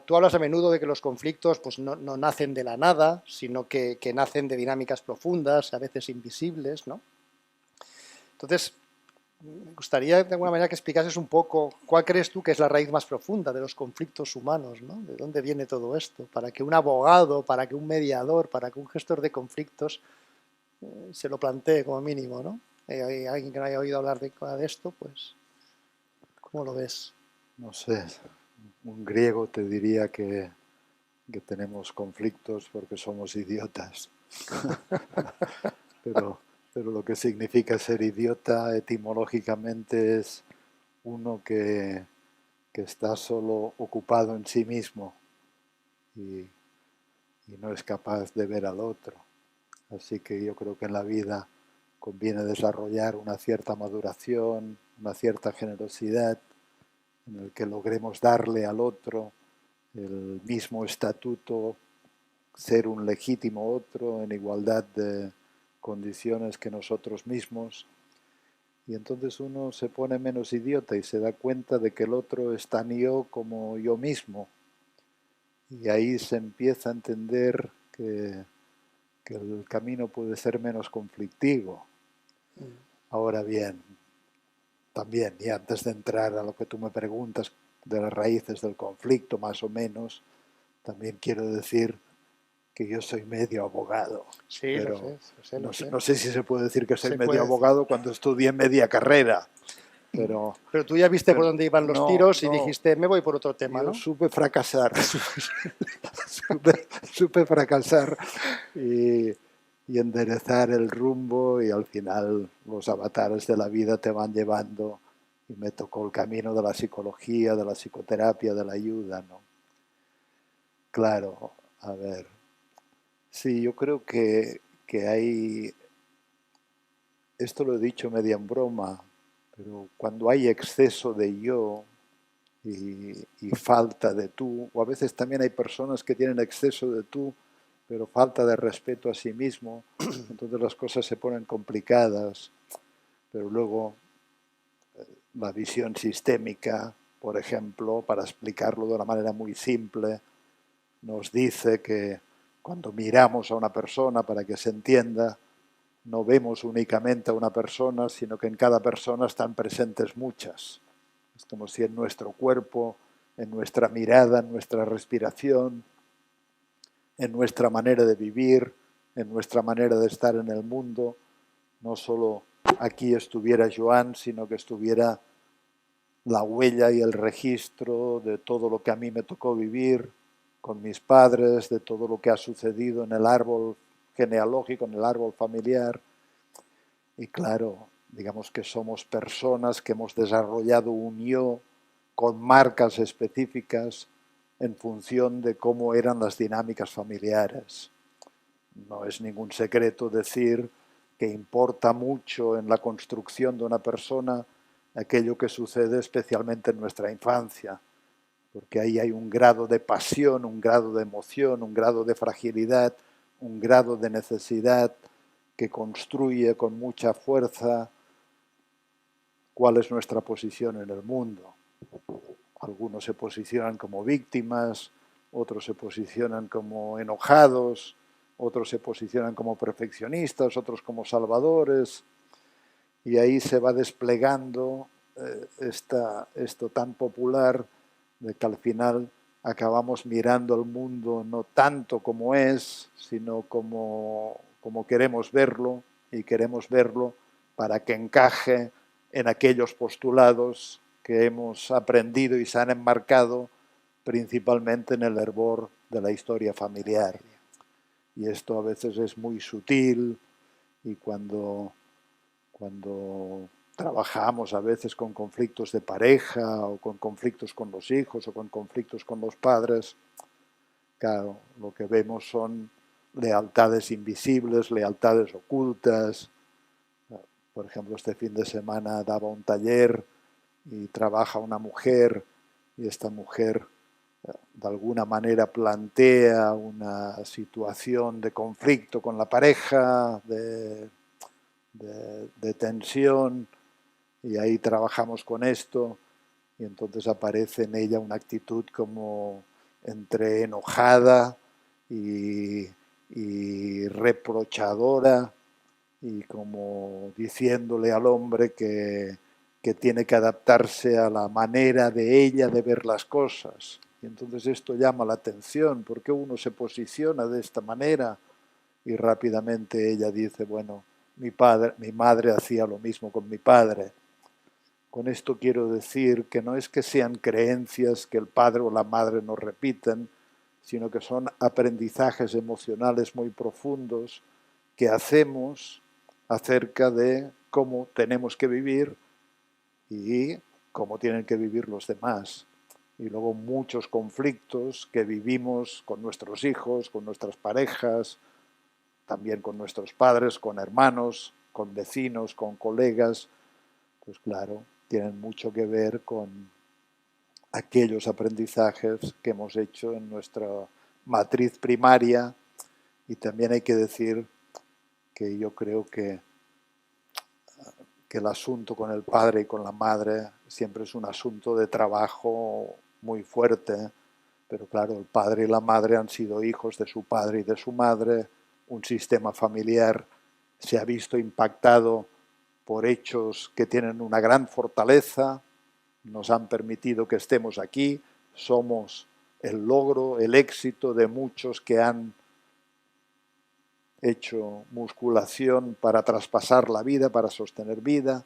Tú hablas a menudo de que los conflictos pues, no nacen de la nada, sino que nacen de dinámicas profundas, a veces invisibles, ¿no? Entonces, Me gustaría de alguna manera que explicases un poco cuál crees tú que es la raíz más profunda de los conflictos humanos, ¿no? ¿De dónde viene todo esto? Para que un abogado, para que un mediador, para que un gestor de conflictos se lo plantee como mínimo, ¿no? Hay alguien que no haya oído hablar de esto, pues, ¿cómo lo ves? No sé, un griego te diría que tenemos conflictos porque somos idiotas. pero, pero lo que significa ser idiota etimológicamente es uno que está solo ocupado en sí mismo y, y no es capaz de ver al otro. Así que yo creo que en la vida conviene desarrollar una cierta maduración, una cierta generosidad en el que logremos darle al otro el mismo estatuto, ser un legítimo otro en igualdad de condiciones que nosotros mismos. Y entonces uno se pone menos idiota y se da cuenta de que el otro es tan yo como yo mismo. Y ahí se empieza a entender que el camino puede ser menos conflictivo. Ahora bien, también, y antes de entrar a lo que tú me preguntas de las raíces del conflicto, más o menos, también quiero decir que yo soy medio abogado, Sí, lo pero sé, lo sé, lo sé. no sé si se puede decir que soy Se medio puede decir. abogado cuando estudié media carrera, pero, Pero tú ya viste por pero dónde iban los no, tiros y no, dijiste, me voy por otro tema, yo ¿no? supe fracasar, supe fracasar y, y enderezar el rumbo y al final los avatares de la vida te van llevando y me tocó el camino de la psicología, de la psicoterapia, de la ayuda, ¿no? Claro, a ver, sí, yo creo que hay, esto lo he dicho media en broma, pero cuando hay exceso de yo y falta de tú, o a veces también hay personas que tienen exceso de tú, pero falta de respeto a sí mismo, entonces las cosas se ponen complicadas, pero luego la visión sistémica, por ejemplo, para explicarlo de una manera muy simple, nos dice que cuando miramos a una persona para que se entienda, no vemos únicamente a una persona, sino que en cada persona están presentes muchas. Es como si en nuestro cuerpo, en nuestra mirada, en nuestra respiración, en nuestra manera de vivir, en nuestra manera de estar en el mundo, no solo aquí estuviera Joan, sino que estuviera la huella y el registro de todo lo que a mí me tocó vivir con mis padres, de todo lo que ha sucedido en el árbol genealógico, en el árbol familiar. Y claro, digamos que somos personas que hemos desarrollado un yo con marcas específicas en función de cómo eran las dinámicas familiares. No es ningún secreto decir que importa mucho en la construcción de una persona aquello que sucede especialmente en nuestra infancia, porque ahí hay un grado de pasión, un grado de emoción, un grado de fragilidad, un grado de necesidad que construye con mucha fuerza cuál es nuestra posición en el mundo. Algunos se posicionan como víctimas, otros se posicionan como enojados, otros se posicionan como perfeccionistas, otros como salvadores, y ahí se va desplegando esto tan popular de que al final acabamos mirando al mundo no tanto como es, sino como queremos verlo, y queremos verlo para que encaje en aquellos postulados que hemos aprendido y se han enmarcado principalmente en el hervor de la historia familiar. Y esto a veces es muy sutil y cuando trabajamos a veces con conflictos de pareja o con conflictos con los hijos o con conflictos con los padres, claro, lo que vemos son lealtades invisibles, lealtades ocultas. Por ejemplo, este fin de semana daba un taller y trabaja una mujer y esta mujer de alguna manera plantea una situación de conflicto con la pareja, de tensión, y ahí trabajamos con esto y entonces aparece en ella una actitud como entre enojada y reprochadora y como diciéndole al hombre que tiene que adaptarse a la manera de ella de ver las cosas. Y entonces esto llama la atención, porque uno se posiciona de esta manera y rápidamente ella dice, bueno, mi madre hacía lo mismo con mi padre. Con esto quiero decir que no es que sean creencias que el padre o la madre nos repiten, sino que son aprendizajes emocionales muy profundos que hacemos acerca de cómo tenemos que vivir y cómo tienen que vivir los demás. Y luego muchos conflictos que vivimos con nuestros hijos, con nuestras parejas, también con nuestros padres, con hermanos, con vecinos, con colegas, pues claro, tienen mucho que ver con aquellos aprendizajes que hemos hecho en nuestra matriz primaria. Y también hay que decir que yo creo que el asunto con el padre y con la madre siempre es un asunto de trabajo muy fuerte, pero claro, el padre y la madre han sido hijos de su padre y de su madre, un sistema familiar se ha visto impactado por hechos que tienen una gran fortaleza, nos han permitido que estemos aquí, somos el logro, el éxito de muchos que han hecho musculación para traspasar la vida, para sostener vida,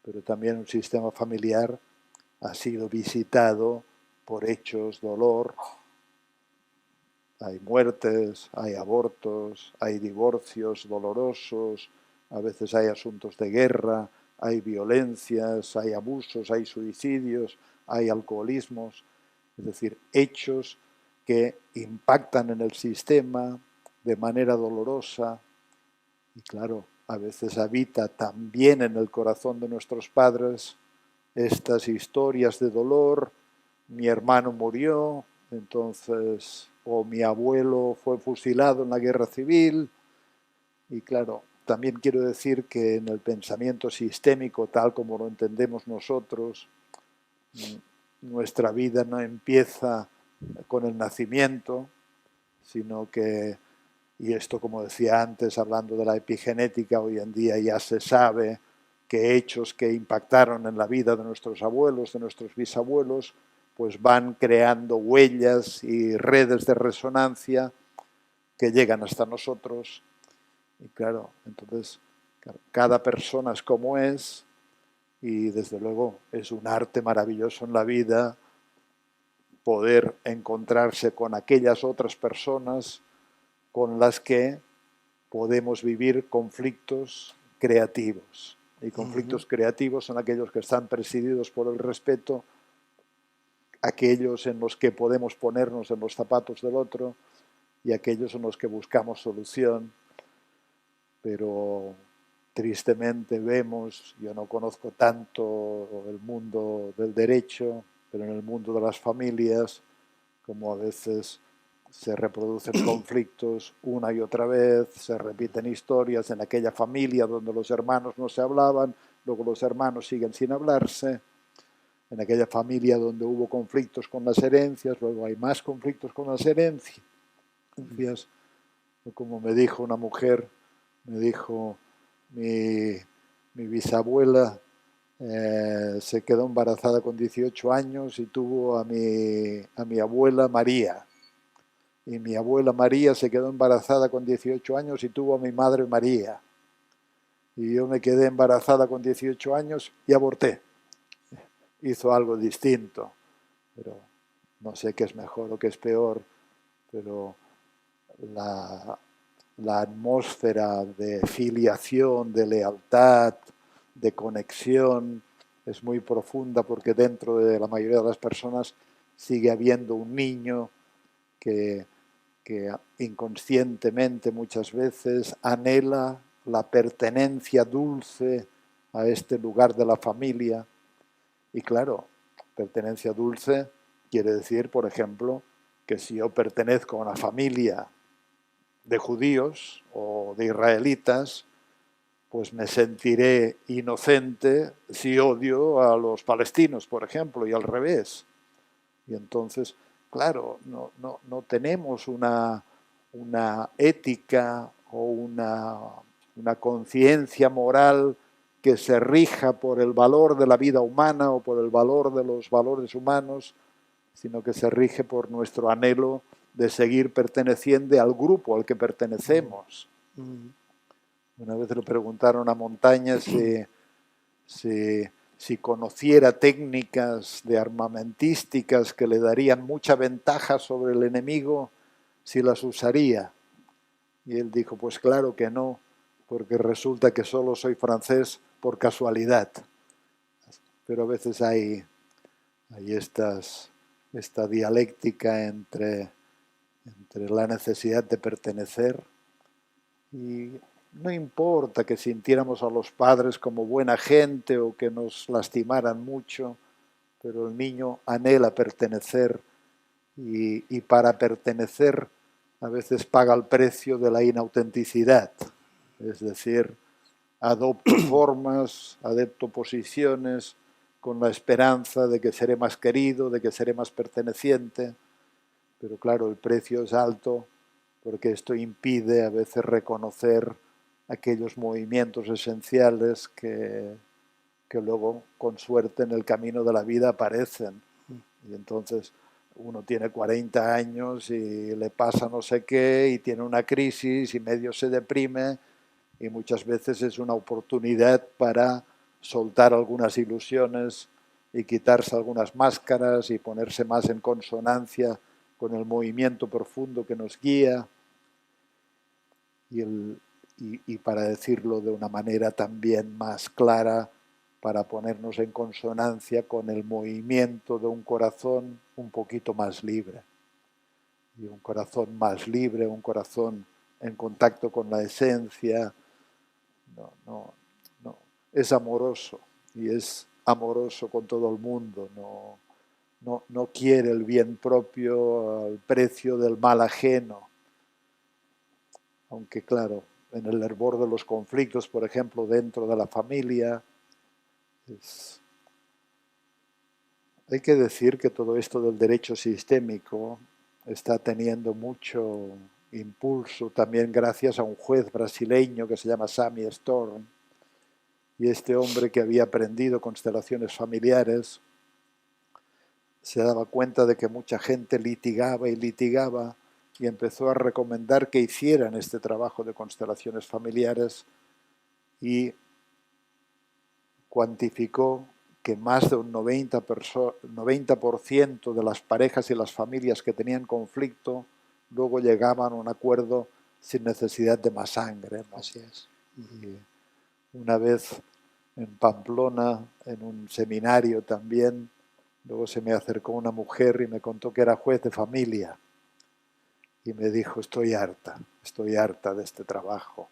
pero también un sistema familiar ha sido visitado por hechos, dolor. Hay muertes, hay abortos, hay divorcios dolorosos, a veces hay asuntos de guerra, hay violencias, hay abusos, hay suicidios, hay alcoholismos, es decir, hechos que impactan en el sistema de manera dolorosa y claro, a veces habita también en el corazón de nuestros padres estas historias de dolor. Mi hermano murió, entonces, o mi abuelo fue fusilado en la guerra civil. Y claro, también quiero decir que en el pensamiento sistémico, tal como lo entendemos nosotros, nuestra vida no empieza con el nacimiento, sino que, y esto como decía antes, hablando de la epigenética, hoy en día ya se sabe que hechos que impactaron en la vida de nuestros abuelos, de nuestros bisabuelos, pues van creando huellas y redes de resonancia que llegan hasta nosotros. Y claro, entonces cada persona es como es y desde luego es un arte maravilloso en la vida poder encontrarse con aquellas otras personas con las que podemos vivir conflictos creativos. Y conflictos creativos son aquellos que están presididos por el respeto, aquellos en los que podemos ponernos en los zapatos del otro y aquellos en los que buscamos solución. Pero tristemente vemos, yo no conozco tanto el mundo del derecho, pero en el mundo de las familias, como a veces se reproducen conflictos una y otra vez, se repiten historias en aquella familia donde los hermanos no se hablaban, luego los hermanos siguen sin hablarse, en aquella familia donde hubo conflictos con las herencias, luego hay más conflictos con las herencias. Como me dijo una mujer, me dijo, mi bisabuela se quedó embarazada con 18 años y tuvo a mi abuela María. Y mi abuela María se quedó embarazada con 18 años y tuvo a mi madre María. Y yo me quedé embarazada con 18 años y aborté. Hizo algo distinto, pero no sé qué es mejor o qué es peor, pero la atmósfera de filiación, de lealtad, de conexión es muy profunda porque dentro de la mayoría de las personas sigue habiendo un niño que inconscientemente muchas veces anhela la pertenencia dulce a este lugar de la familia. Y claro, pertenencia dulce quiere decir, por ejemplo, que si yo pertenezco a una familia de judíos o de israelitas, pues me sentiré inocente si odio a los palestinos, por ejemplo, y al revés. Y entonces, claro, no tenemos una ética o una conciencia moral que se rija por el valor de la vida humana o por el valor de los valores humanos, sino que se rige por nuestro anhelo de seguir perteneciendo al grupo al que pertenecemos. Una vez le preguntaron a Montaña si conociera técnicas de armamentísticas que le darían mucha ventaja sobre el enemigo, si las usaría. Y él dijo, pues claro que no, porque resulta que solo soy francés por casualidad. Pero a veces hay esta dialéctica entre la necesidad de pertenecer y no importa que sintiéramos a los padres como buena gente o que nos lastimaran mucho, pero el niño anhela pertenecer y para pertenecer a veces paga el precio de la inautenticidad. Es decir, adopto formas, adopto posiciones con la esperanza de que seré más querido, de que seré más perteneciente, pero claro, el precio es alto porque esto impide a veces reconocer aquellos movimientos esenciales que luego, con suerte, en el camino de la vida aparecen. Y entonces uno tiene 40 años y le pasa no sé qué y tiene una crisis y medio se deprime y muchas veces es una oportunidad para soltar algunas ilusiones y quitarse algunas máscaras y ponerse más en consonancia con el movimiento profundo que nos guía y para decirlo de una manera también más clara, para ponernos en consonancia con el movimiento de un corazón un poquito más libre. Y un corazón más libre, un corazón en contacto con la esencia, no, es amoroso y es amoroso con todo el mundo, no quiere el bien propio al precio del mal ajeno. Aunque claro, en el hervor de los conflictos, por ejemplo, dentro de la familia, hay que decir que todo esto del derecho sistémico está teniendo mucho impulso también gracias a un juez brasileño que se llama Sammy Storm, y este hombre que había aprendido constelaciones familiares se daba cuenta de que mucha gente litigaba y empezó a recomendar que hicieran este trabajo de constelaciones familiares y cuantificó que más de un 90% de las parejas y las familias que tenían conflicto luego llegaban a un acuerdo sin necesidad de más sangre, ¿no? Así es. Y una vez en Pamplona, en un seminario también, luego se me acercó una mujer y me contó que era juez de familia y me dijo, estoy harta de este trabajo.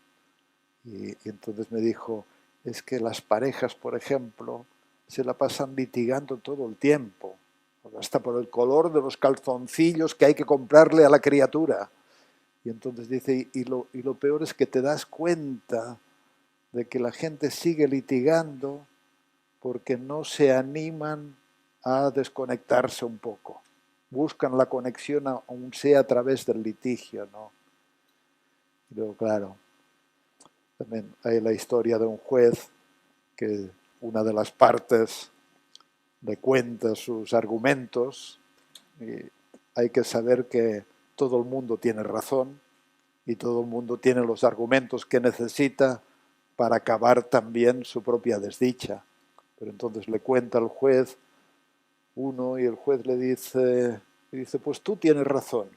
Y entonces me dijo, es que las parejas, por ejemplo, se la pasan litigando todo el tiempo, hasta por el color de los calzoncillos que hay que comprarle a la criatura. Y entonces dice, y lo peor es que te das cuenta de que la gente sigue litigando porque no se animan a desconectarse un poco. Buscan la conexión aun sea a través del litigio, ¿no? Y luego, claro, también hay la historia de un juez que una de las partes le cuenta sus argumentos y hay que saber que todo el mundo tiene razón y todo el mundo tiene los argumentos que necesita para acabar también su propia desdicha. Pero entonces le cuenta al juez uno y el juez le dice, pues tú tienes razón.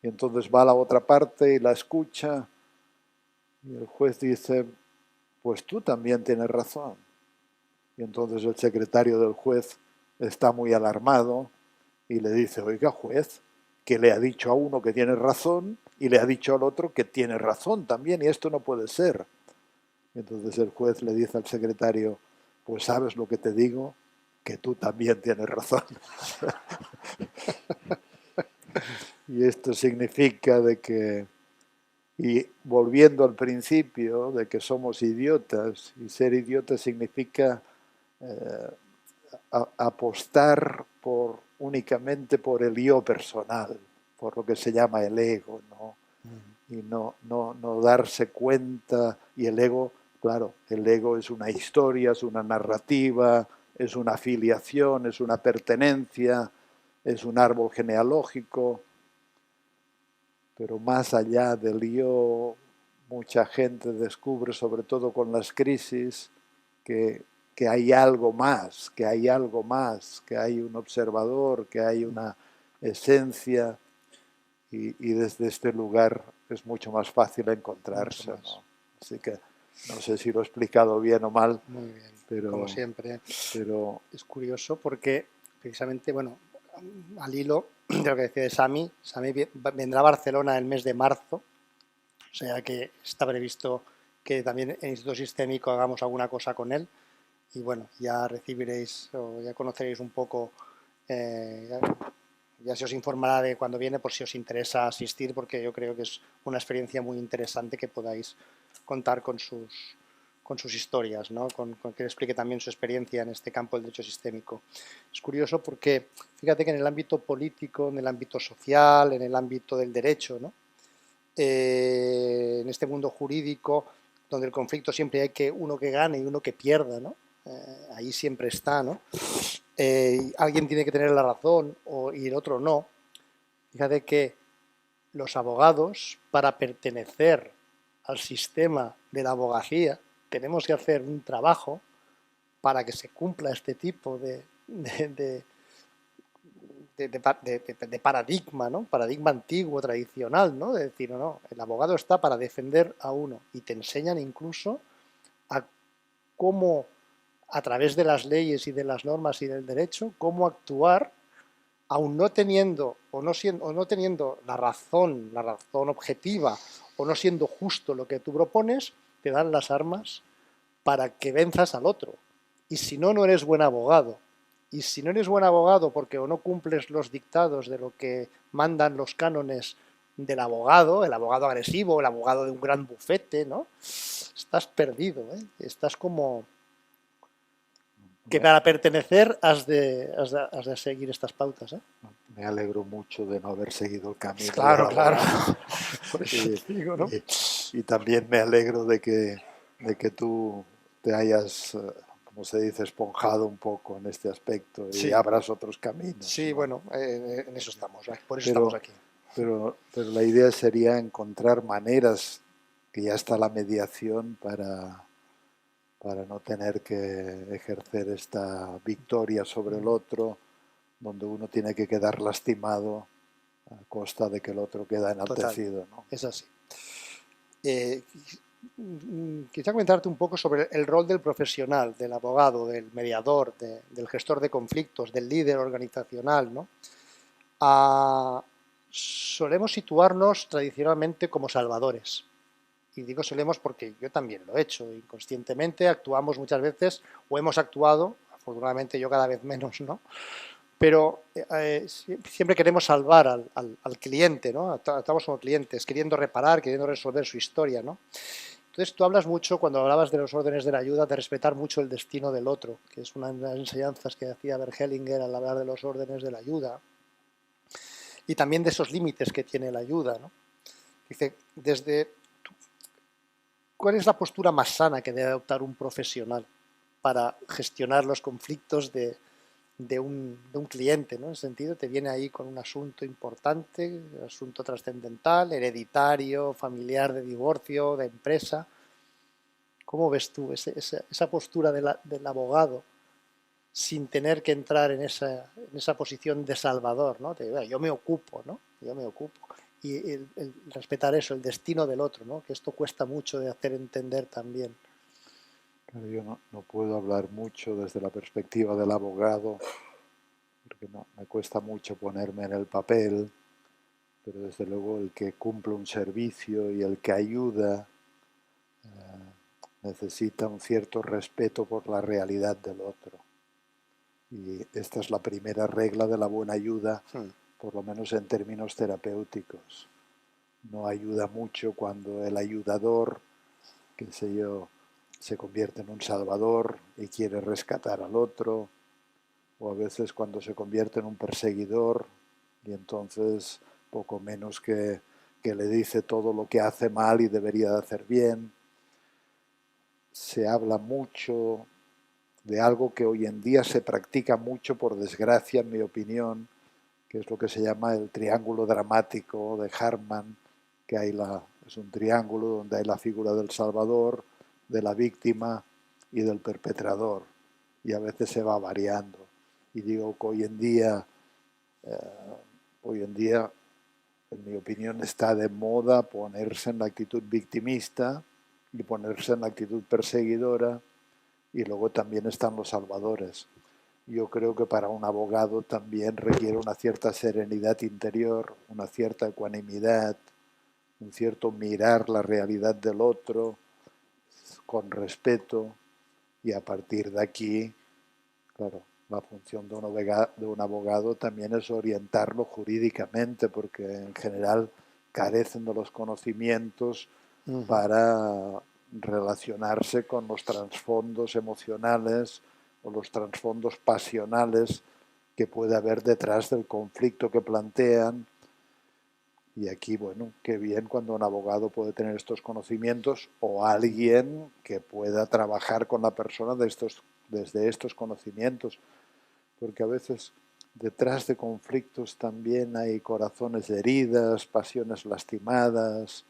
Y entonces va a la otra parte y la escucha y el juez dice, pues tú también tienes razón. Y entonces el secretario del juez está muy alarmado y le dice, oiga juez, que le ha dicho a uno que tiene razón y le ha dicho al otro que tiene razón también y esto no puede ser. Y entonces el juez le dice al secretario, pues sabes lo que te digo, que tú también tienes razón. Y esto significa de que, y volviendo al principio, de que somos idiotas, y ser idiota significa apostar únicamente por el yo personal, por lo que se llama el ego, ¿no? Y no darse cuenta, y el ego Claro, el ego es una historia, es una narrativa, es una afiliación, es una pertenencia, es un árbol genealógico, pero más allá del yo, mucha gente descubre, sobre todo con las crisis, que hay algo más, que hay algo más, que hay un observador, que hay una esencia, y desde este lugar es mucho más fácil encontrarse, ¿no? Así que no sé si lo he explicado bien o mal. Muy bien, pero, como siempre. Pero es curioso porque precisamente, bueno, al hilo de lo que decía de Sami, vendrá a Barcelona el mes de marzo, o sea que está previsto que también en el Instituto Sistémico hagamos alguna cosa con él y bueno, ya recibiréis o ya conoceréis un poco, ya se os informará de cuando viene por si os interesa asistir, porque yo creo que es una experiencia muy interesante que podáis contar con sus historias, ¿no? con que explique también su experiencia en este campo del derecho sistémico. Es curioso porque fíjate que en el ámbito político, en el ámbito social, en el ámbito del derecho, ¿no? En este mundo jurídico, donde el conflicto siempre hay que uno que gane y uno que pierda, ¿no? Ahí siempre está, ¿no? Alguien tiene que tener la razón y el otro no. Fíjate que los abogados, para pertenecer al sistema de la abogacía, tenemos que hacer un trabajo para que se cumpla este tipo de paradigma, ¿no? Paradigma antiguo, tradicional, ¿no? De decir, no, el abogado está para defender a uno y te enseñan incluso a cómo, a través de las leyes y de las normas y del derecho, cómo actuar, aun no teniendo o no teniendo la razón objetiva o no siendo justo lo que tú propones, te dan las armas para que venzas al otro. Y si no, no eres buen abogado. Y si no eres buen abogado porque o no cumples los dictados de lo que mandan los cánones del abogado, el abogado agresivo, el abogado de un gran bufete, ¿no? Estás perdido, ¿eh? Estás como que para pertenecer has de seguir estas pautas, ¿eh? Me alegro mucho de no haber seguido el camino Claro, del claro. abogado. Por eso te digo, ¿no? Y también me alegro de que tú te hayas, como se dice, esponjado un poco en este aspecto y Sí, abras otros caminos, sí, ¿no? bueno, en eso estamos, por eso estamos Pero, aquí. pero la idea sería encontrar maneras, que ya está la mediación, para no tener que ejercer esta victoria sobre el otro, donde uno tiene que quedar lastimado a costa de que el otro queda Total, enaltecido, ¿no? es así. Eh, Quisiera comentarte un poco sobre el rol del profesional, del abogado, del mediador, del gestor de conflictos, del líder organizacional, ¿no? Solemos situarnos tradicionalmente como salvadores. Y digo solemos porque yo también lo he hecho. Inconscientemente actuamos muchas veces, o hemos actuado, afortunadamente yo cada vez menos, ¿no? Pero siempre queremos salvar al cliente, ¿no? Estamos como clientes, queriendo reparar, queriendo resolver su historia, ¿no? Entonces tú hablas mucho, cuando hablabas de los órdenes de la ayuda, de respetar mucho el destino del otro, que es una de las enseñanzas que hacía Bergelinger al hablar de los órdenes de la ayuda, y también de esos límites que tiene la ayuda, ¿no? Dice, ¿cuál es la postura más sana que debe adoptar un profesional para gestionar los conflictos de un cliente, ¿no? En ese sentido, te viene ahí con un asunto importante, asunto trascendental, hereditario, familiar, de divorcio, de empresa. ¿Cómo ves tú esa postura del abogado sin tener que entrar en esa posición de salvador, ¿no? Yo me ocupo, ¿no? Yo me ocupo. Y el respetar eso, el destino del otro, ¿no? Que esto cuesta mucho de hacer entender también. Pero yo no puedo hablar mucho desde la perspectiva del abogado, porque me cuesta mucho ponerme en el papel, pero desde luego el que cumple un servicio y el que ayuda necesita un cierto respeto por la realidad del otro. Y esta es la primera regla de la buena ayuda, por lo menos en términos terapéuticos. No ayuda mucho cuando el ayudador, qué sé yo, se convierte en un salvador y quiere rescatar al otro, o a veces cuando se convierte en un perseguidor y entonces poco menos que le dice todo lo que hace mal y debería de hacer bien. se habla mucho de algo que hoy en día se practica mucho, por desgracia, en mi opinión, que es lo que se llama el triángulo dramático de Hartman, que es un triángulo donde hay la figura del salvador, de la víctima y del perpetrador, y a veces se va variando. Y digo que hoy en día, en mi opinión, está de moda ponerse en la actitud victimista y ponerse en la actitud perseguidora, y luego también están los salvadores. Yo creo que para un abogado también requiere una cierta serenidad interior, una cierta ecuanimidad, un cierto mirar la realidad del otro con respeto, y a partir de aquí, claro, la función de un abogado también es orientarlo jurídicamente, porque en general carecen de los conocimientos para relacionarse con los trasfondos emocionales o los trasfondos pasionales que puede haber detrás del conflicto que plantean. Y aquí, bueno, qué bien cuando un abogado puede tener estos conocimientos, o alguien que pueda trabajar con la persona desde estos conocimientos, porque a veces detrás de conflictos también hay corazones heridas, pasiones lastimadas,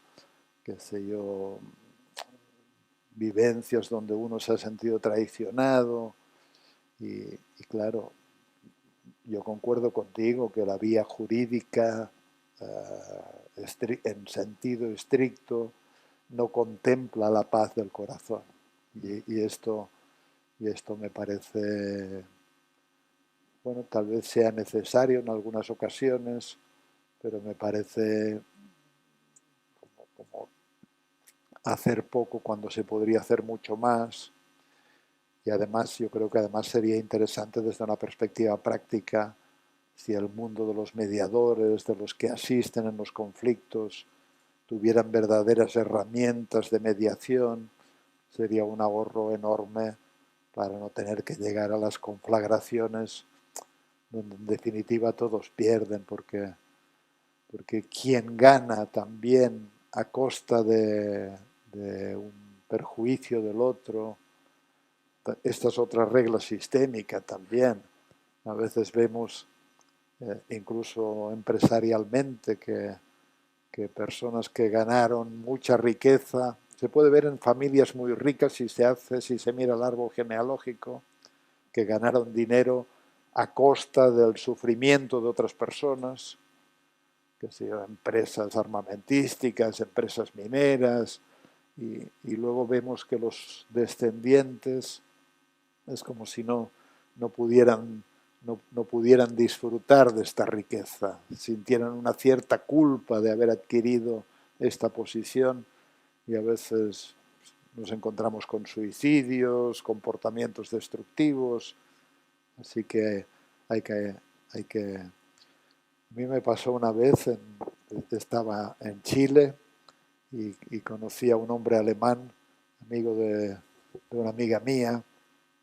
qué sé yo, vivencias donde uno se ha sentido traicionado, y claro, yo concuerdo contigo que la vía jurídica, en sentido estricto, no contempla la paz del corazón. Y esto me parece, bueno, tal vez sea necesario en algunas ocasiones, pero me parece como hacer poco cuando se podría hacer mucho más. Y además, yo creo que además sería interesante desde una perspectiva práctica, si el mundo de los mediadores, de los que asisten en los conflictos, tuvieran verdaderas herramientas de mediación, sería un ahorro enorme para no tener que llegar a las conflagraciones donde en definitiva todos pierden, porque quien gana también a costa de un perjuicio del otro. Esta es otra regla sistémica también. A veces vemos, incluso empresarialmente, que personas que ganaron mucha riqueza, se puede ver en familias muy ricas si se mira el árbol genealógico, que ganaron dinero a costa del sufrimiento de otras personas, que sean empresas armamentísticas, empresas mineras, y luego vemos que los descendientes es como si no pudieran no pudieran disfrutar de esta riqueza, sintieran una cierta culpa de haber adquirido esta posición, y a veces nos encontramos con suicidios, comportamientos destructivos. Así que hay que... A mí me pasó una vez, estaba en Chile y conocí a un hombre alemán, amigo de una amiga mía,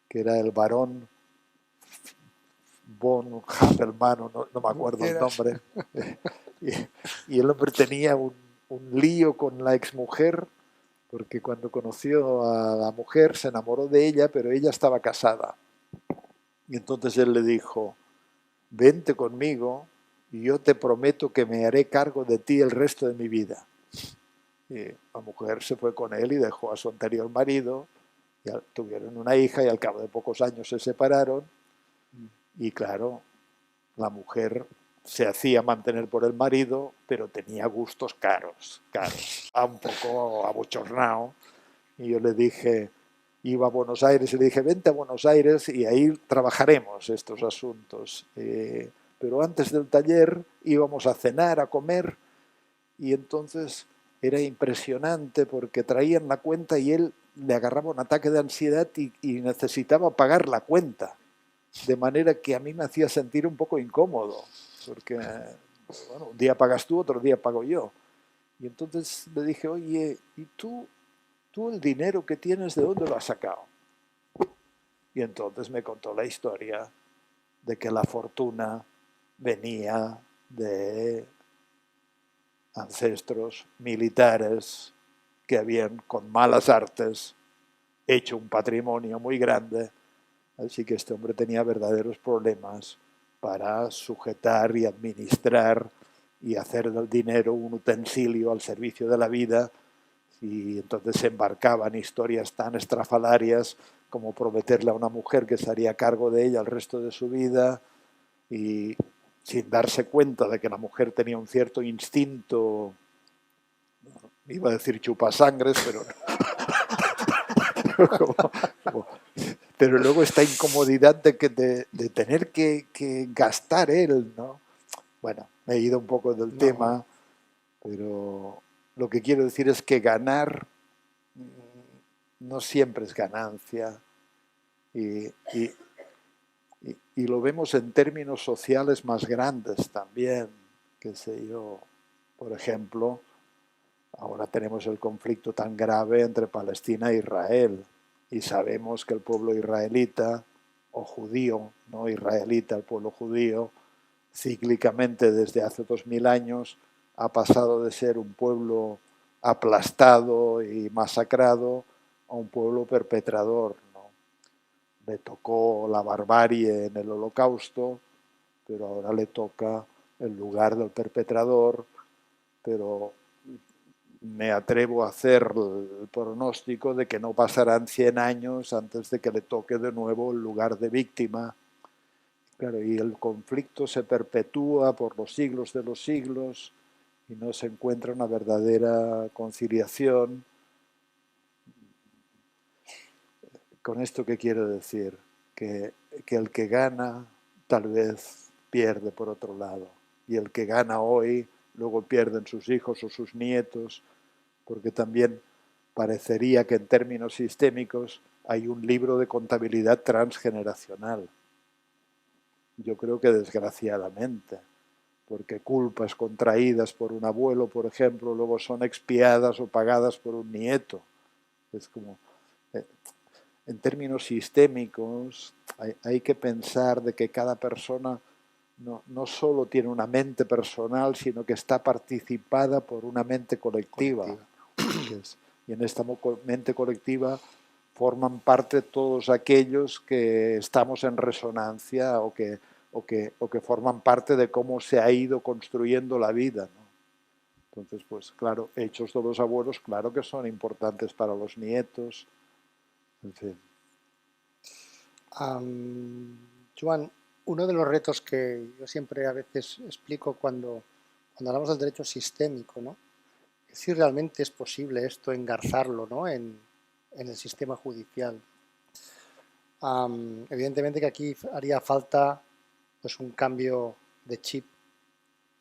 que era el barón von Happelmann, no me acuerdo el nombre, y el hombre tenía un lío con la exmujer, porque cuando conoció a la mujer se enamoró de ella, pero ella estaba casada. Y entonces él le dijo: vente conmigo y yo te prometo que me haré cargo de ti el resto de mi vida. Y la mujer se fue con él y dejó a su anterior marido, y tuvieron una hija y al cabo de pocos años se separaron. Y claro, la mujer se hacía mantener por el marido, pero tenía gustos caros, un poco abochornado. Y yo le dije, iba a Buenos Aires y le dije, vente a Buenos Aires y ahí trabajaremos estos asuntos. Pero antes del taller íbamos a cenar, a comer, y entonces era impresionante porque traían la cuenta y él le agarraba un ataque de ansiedad y necesitaba pagar la cuenta. De manera que a mí me hacía sentir un poco incómodo, porque bueno, un día pagas tú, otro día pago yo. Y entonces le dije, oye, ¿y tú el dinero que tienes, de dónde lo has sacado? Y entonces me contó la historia de que la fortuna venía de ancestros militares que habían, con malas artes, hecho un patrimonio muy grande, así que este hombre tenía verdaderos problemas para sujetar y administrar y hacer del dinero un utensilio al servicio de la vida, y entonces se embarcaba en historias tan estrafalarias como prometerle a una mujer que se haría cargo de ella el resto de su vida, y sin darse cuenta de que la mujer tenía un cierto instinto, iba a decir chupasangres, pero como, como, pero luego esta incomodidad de tener que gastar él, ¿no? Bueno, me he ido un poco del No, tema, pero lo que quiero decir es que ganar no siempre es ganancia, y, y, y lo vemos en términos sociales más grandes también, qué sé yo, por ejemplo, ahora tenemos el conflicto tan grave entre Palestina e Israel, y sabemos que el pueblo israelita, o judío, no israelita, el pueblo judío, cíclicamente desde hace 2000 años ha pasado de ser un pueblo aplastado y masacrado a un pueblo perpetrador, ¿no? Le tocó la barbarie en el Holocausto, pero ahora le toca el lugar del perpetrador, pero me atrevo a hacer el pronóstico de que no pasarán 100 años antes de que le toque de nuevo el lugar de víctima. Claro, y el conflicto se perpetúa por los siglos de los siglos y no se encuentra una verdadera conciliación. ¿Con esto qué quiero decir? Que el que gana tal vez pierde por otro lado, y el que gana hoy luego pierden sus hijos o sus nietos, porque también parecería que en términos sistémicos hay un libro de contabilidad transgeneracional. Yo creo que desgraciadamente, porque culpas contraídas por un abuelo, por ejemplo, luego son expiadas o pagadas por un nieto. Es como, eh, en términos sistémicos, hay que pensar de que cada persona no solo tiene una mente personal, sino que está participada por una mente colectiva. Y en esta mente colectiva forman parte todos aquellos que estamos en resonancia o que forman parte de cómo se ha ido construyendo la vida, ¿no? Entonces, pues claro, hechos de los abuelos, claro que son importantes para los nietos, en fin. Joan, uno de los retos que yo siempre a veces explico cuando hablamos del derecho sistémico, ¿no? Es si realmente es posible esto engarzarlo, ¿no? en el sistema judicial. Evidentemente que aquí haría falta pues un cambio de chip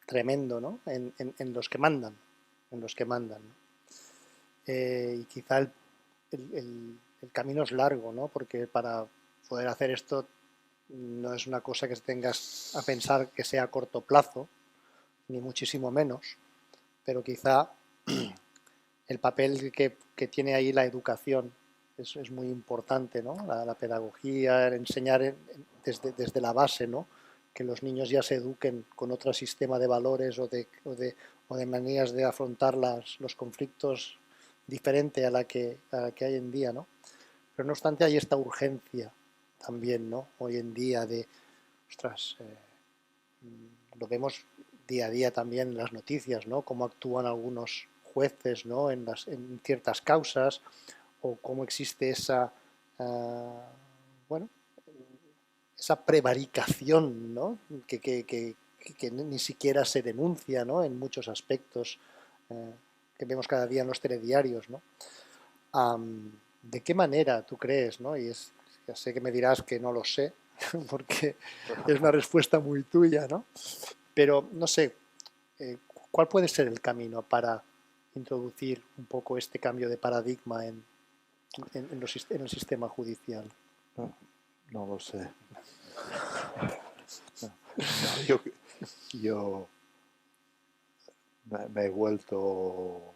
tremendo, ¿no? en los que mandan, en los que mandan, ¿no? Y quizá el camino es largo, ¿no? Porque para poder hacer esto no es una cosa que tengas a pensar que sea a corto plazo, ni muchísimo menos, pero quizá el papel que tiene ahí la educación es muy importante, ¿no? La pedagogía, el enseñar desde la base, ¿no? Que los niños ya se eduquen con otro sistema de valores o de maneras de afrontar los conflictos diferente a la que hay en día, ¿no? Pero no obstante hay esta urgencia también, ¿no? Hoy en día de, ostras, lo vemos día a día también en las noticias, ¿no? Cómo actúan algunos jueces, ¿no? En ciertas causas, o cómo existe bueno, esa prevaricación, ¿no? Que ni siquiera se denuncia, ¿no? En muchos aspectos eh, que vemos cada día en los telediarios, ¿no? ¿De qué manera tú crees, ¿no? Ya sé que me dirás que no lo sé, porque es una respuesta muy tuya, ¿no? Pero no sé, eh, ¿cuál puede ser el camino para introducir un poco este cambio de paradigma en el sistema judicial? No, no lo sé. No, yo me he vuelto,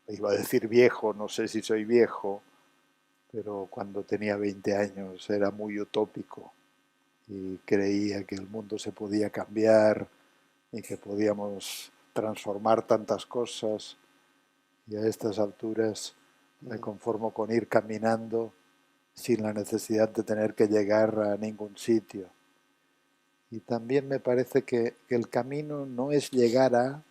iba a decir viejo, no sé si soy viejo, pero cuando tenía 20 años era muy utópico y creía que el mundo se podía cambiar y que podíamos transformar tantas cosas, y a estas alturas Me conformo con ir caminando sin la necesidad de tener que llegar a ningún sitio. Y también me parece que el camino no es llegar a,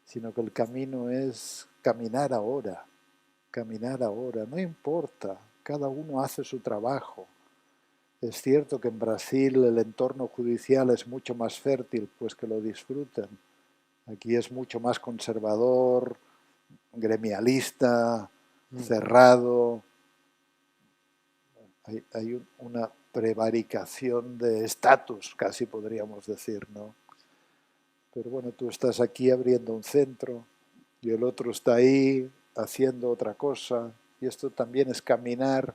sino que el camino es caminar ahora, no importa, cada uno hace su trabajo. Es cierto que en Brasil el entorno judicial es mucho más fértil, pues que lo disfruten. Aquí es mucho más conservador, gremialista, cerrado. Hay una prevaricación de estatus, casi podríamos decir, ¿no? Pero bueno, tú estás aquí abriendo un centro y el otro está ahí haciendo otra cosa, y esto también es caminar.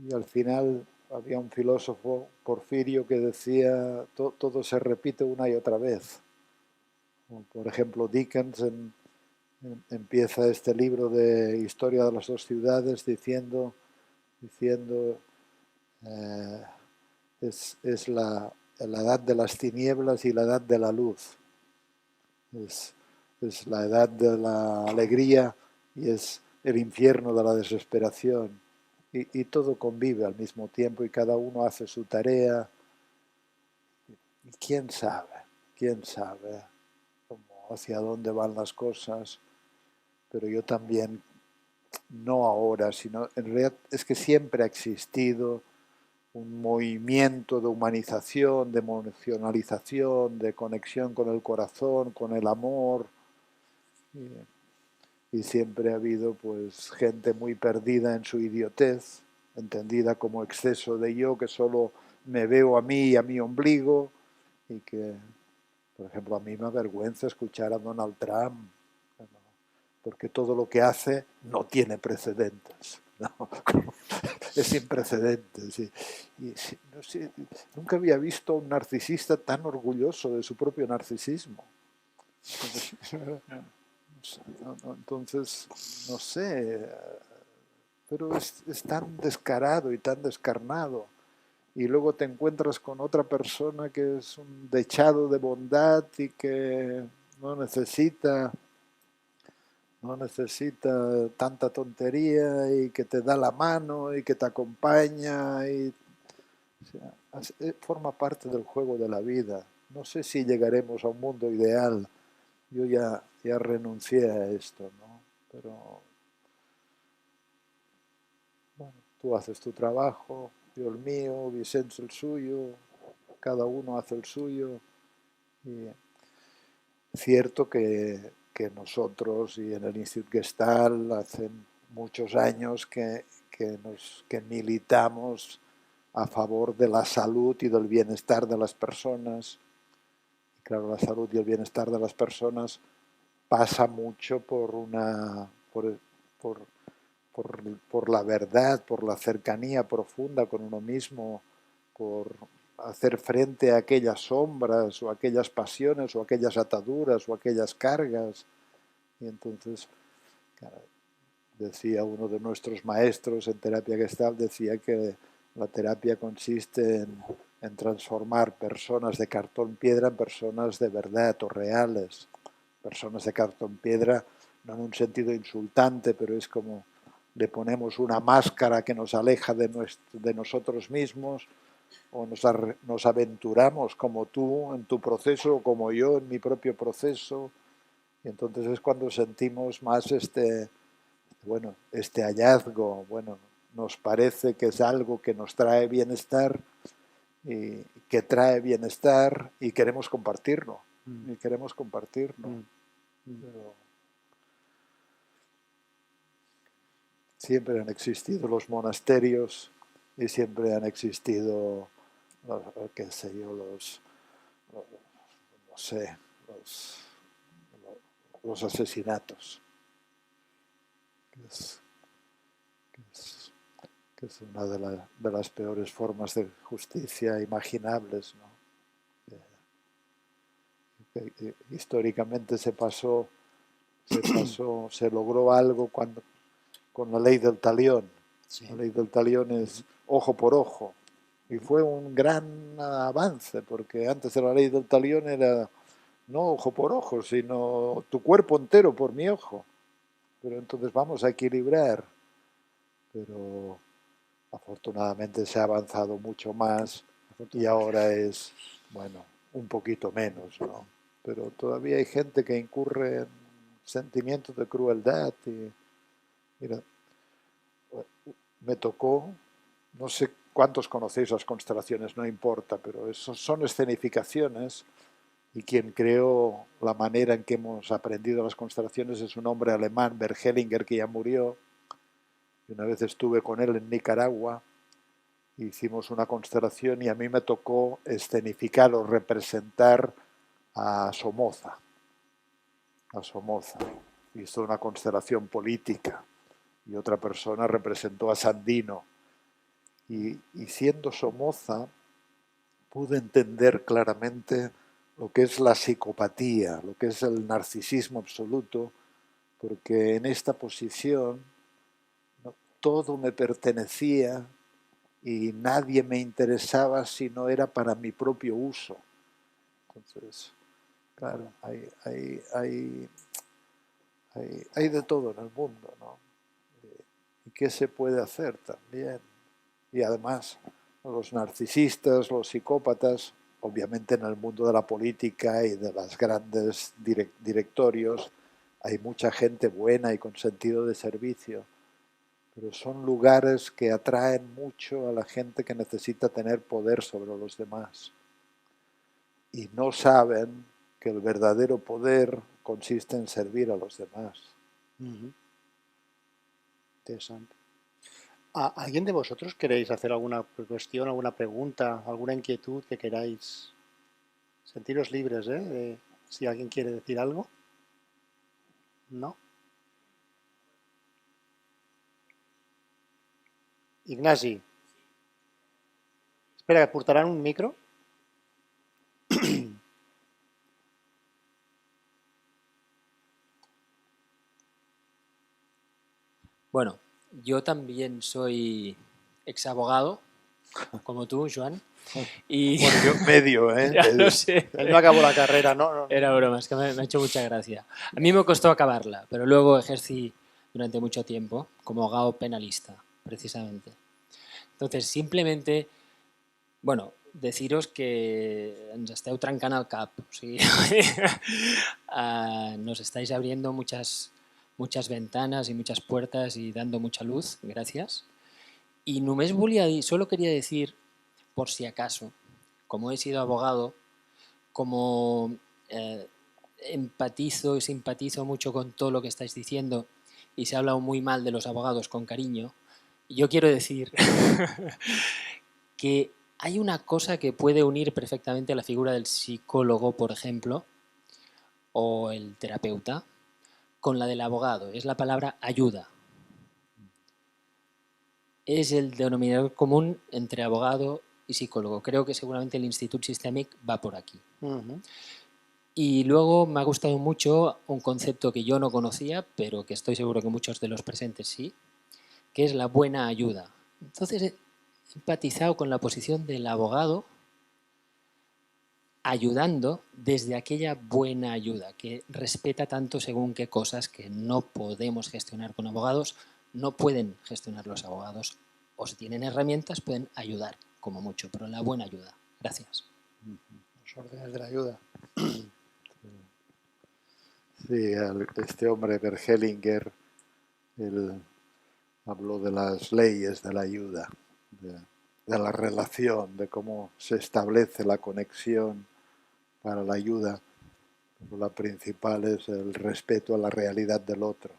Y al final había un filósofo, Porfirio, que decía, todo se repite una y otra vez. Por ejemplo, Dickens empieza este libro de Historia de las dos ciudades diciendo eh, es la edad de las tinieblas y la edad de la luz. Es, es la edad de la alegría y es el infierno de la desesperación. Y todo convive al mismo tiempo y cada uno hace su tarea. Y quién sabe hacia dónde van las cosas. Pero yo también, no ahora, sino en realidad es que siempre ha existido un movimiento de humanización, de emocionalización, de conexión con el corazón, con el amor. Y siempre ha habido pues gente muy perdida en su idiotez, entendida como exceso de yo, que solo me veo a mí y a mi ombligo, y que, por ejemplo, a mí me avergüenza escuchar a Donald Trump, porque todo lo que hace no tiene precedentes, ¿no? Es sin precedentes. Y no sé, nunca había visto a un narcisista tan orgulloso de su propio narcisismo. Entonces, no sé, pero es tan descarado y tan descarnado. Y luego te encuentras con otra persona que es un dechado de bondad y que no necesita, no necesita tanta tontería y que te da la mano y que te acompaña. O sea, forma parte del juego de la vida. No sé si llegaremos a un mundo ideal. Yo ya renuncié a esto, ¿no? Pero bueno, tú haces tu trabajo, yo el mío, Vicente el suyo, cada uno hace el suyo. Y cierto que nosotros y en el Institut Gestalt hace muchos años que militamos a favor de la salud y del bienestar de las personas. Y claro, la salud y el bienestar de las personas pasa mucho por, por la verdad, por la cercanía profunda con uno mismo, por hacer frente a aquellas sombras o aquellas pasiones o aquellas ataduras o aquellas cargas. Y entonces, claro, decía uno de nuestros maestros en terapia Gestalt, decía que la terapia consiste en transformar personas de cartón piedra en personas de verdad o reales. Personas de cartón piedra, no en un sentido insultante, pero es como le ponemos una máscara que nos aleja de nosotros mismos, o nos aventuramos como tú en tu proceso o como yo en mi propio proceso, y entonces es cuando sentimos más este hallazgo. Bueno, nos parece que es algo que nos trae bienestar y que trae bienestar y queremos compartirlo. Y queremos compartirlo. Pero siempre han existido los monasterios y siempre han existido, qué sé yo, no sé, los asesinatos, que es, que es, que es una de las peores formas de justicia imaginables, ¿no? Históricamente se logró algo con la ley del talión. Sí. La ley del talión es ojo por ojo. Y fue un gran avance, porque antes de la ley del talión era no ojo por ojo, sino tu cuerpo entero por mi ojo. pero entonces vamos a equilibrar. Pero afortunadamente se ha avanzado mucho más y ahora es, bueno, un poquito menos, ¿no? Pero todavía hay gente que incurre en sentimientos de crueldad y, mira, me tocó, no sé cuántos conocéis las constelaciones, no importa, pero esos son escenificaciones y quien creó la manera en que hemos aprendido las constelaciones es un hombre alemán, Bert Hellinger, que ya murió. Y una vez estuve con él en Nicaragua, hicimos una constelación y a mí me tocó escenificar o representar a Somoza. A Somoza. Hizo una constelación política y otra persona representó a Sandino. Y siendo Somoza, pude entender claramente lo que es la psicopatía, lo que es el narcisismo absoluto, porque en esta posición no, todo me pertenecía y nadie me interesaba si no era para mi propio uso. Entonces, claro, hay de todo en el mundo, ¿no? ¿Y qué se puede hacer también? Y además, los narcisistas, los psicópatas, obviamente en el mundo de la política y de los grandes directorios, hay mucha gente buena y con sentido de servicio, pero son lugares que atraen mucho a la gente que necesita tener poder sobre los demás. Y no saben que el verdadero poder consiste en servir a los demás. Interesante. ¿Alguien de vosotros queréis hacer alguna cuestión, alguna pregunta, alguna inquietud que queráis? Sentiros libres, si alguien quiere decir algo. ¿No? Ignasi, espera, que portaran un micro. Bueno, yo también soy exabogado, como tú, Joan. Y Bueno, yo medio, ¿eh? ya lo sé. Él no acabó la carrera, ¿no? Era broma, es que me ha hecho mucha gracia. A mí me costó acabarla, pero luego ejercí durante mucho tiempo como abogado penalista, precisamente. Entonces, simplemente, bueno, deciros que ens esteu trencant el cap. O sigui, nos estáis abriendo muchas ventanas y muchas puertas y dando mucha luz, gracias. Y només volia dir, solo quería decir, por si acaso, como he sido abogado, como empatizo y simpatizo mucho con todo lo que estáis diciendo y se ha hablado muy mal de los abogados con cariño, yo quiero decir que hay una cosa que puede unir perfectamente a la figura del psicólogo, por ejemplo, o el terapeuta, con la del abogado. Es la palabra ayuda. Es el denominador común entre abogado y psicólogo. Creo que seguramente el Institut Sistèmic va por aquí. Y luego me ha gustado mucho un concepto que yo no conocía, pero que estoy seguro que muchos de los presentes sí, que es la buena ayuda. Entonces he empatizado con la posición del abogado ayudando desde aquella buena ayuda que respeta tanto según qué cosas que no podemos gestionar con abogados, no pueden gestionar los abogados, o si tienen herramientas pueden ayudar como mucho, pero la buena ayuda. Gracias. Los órdenes de la ayuda. Sí, este hombre, Bergelinger, él habló de las leyes de la ayuda, de la relación, de cómo se establece la conexión para la ayuda. Pero la principal es el respeto a la realidad del otro.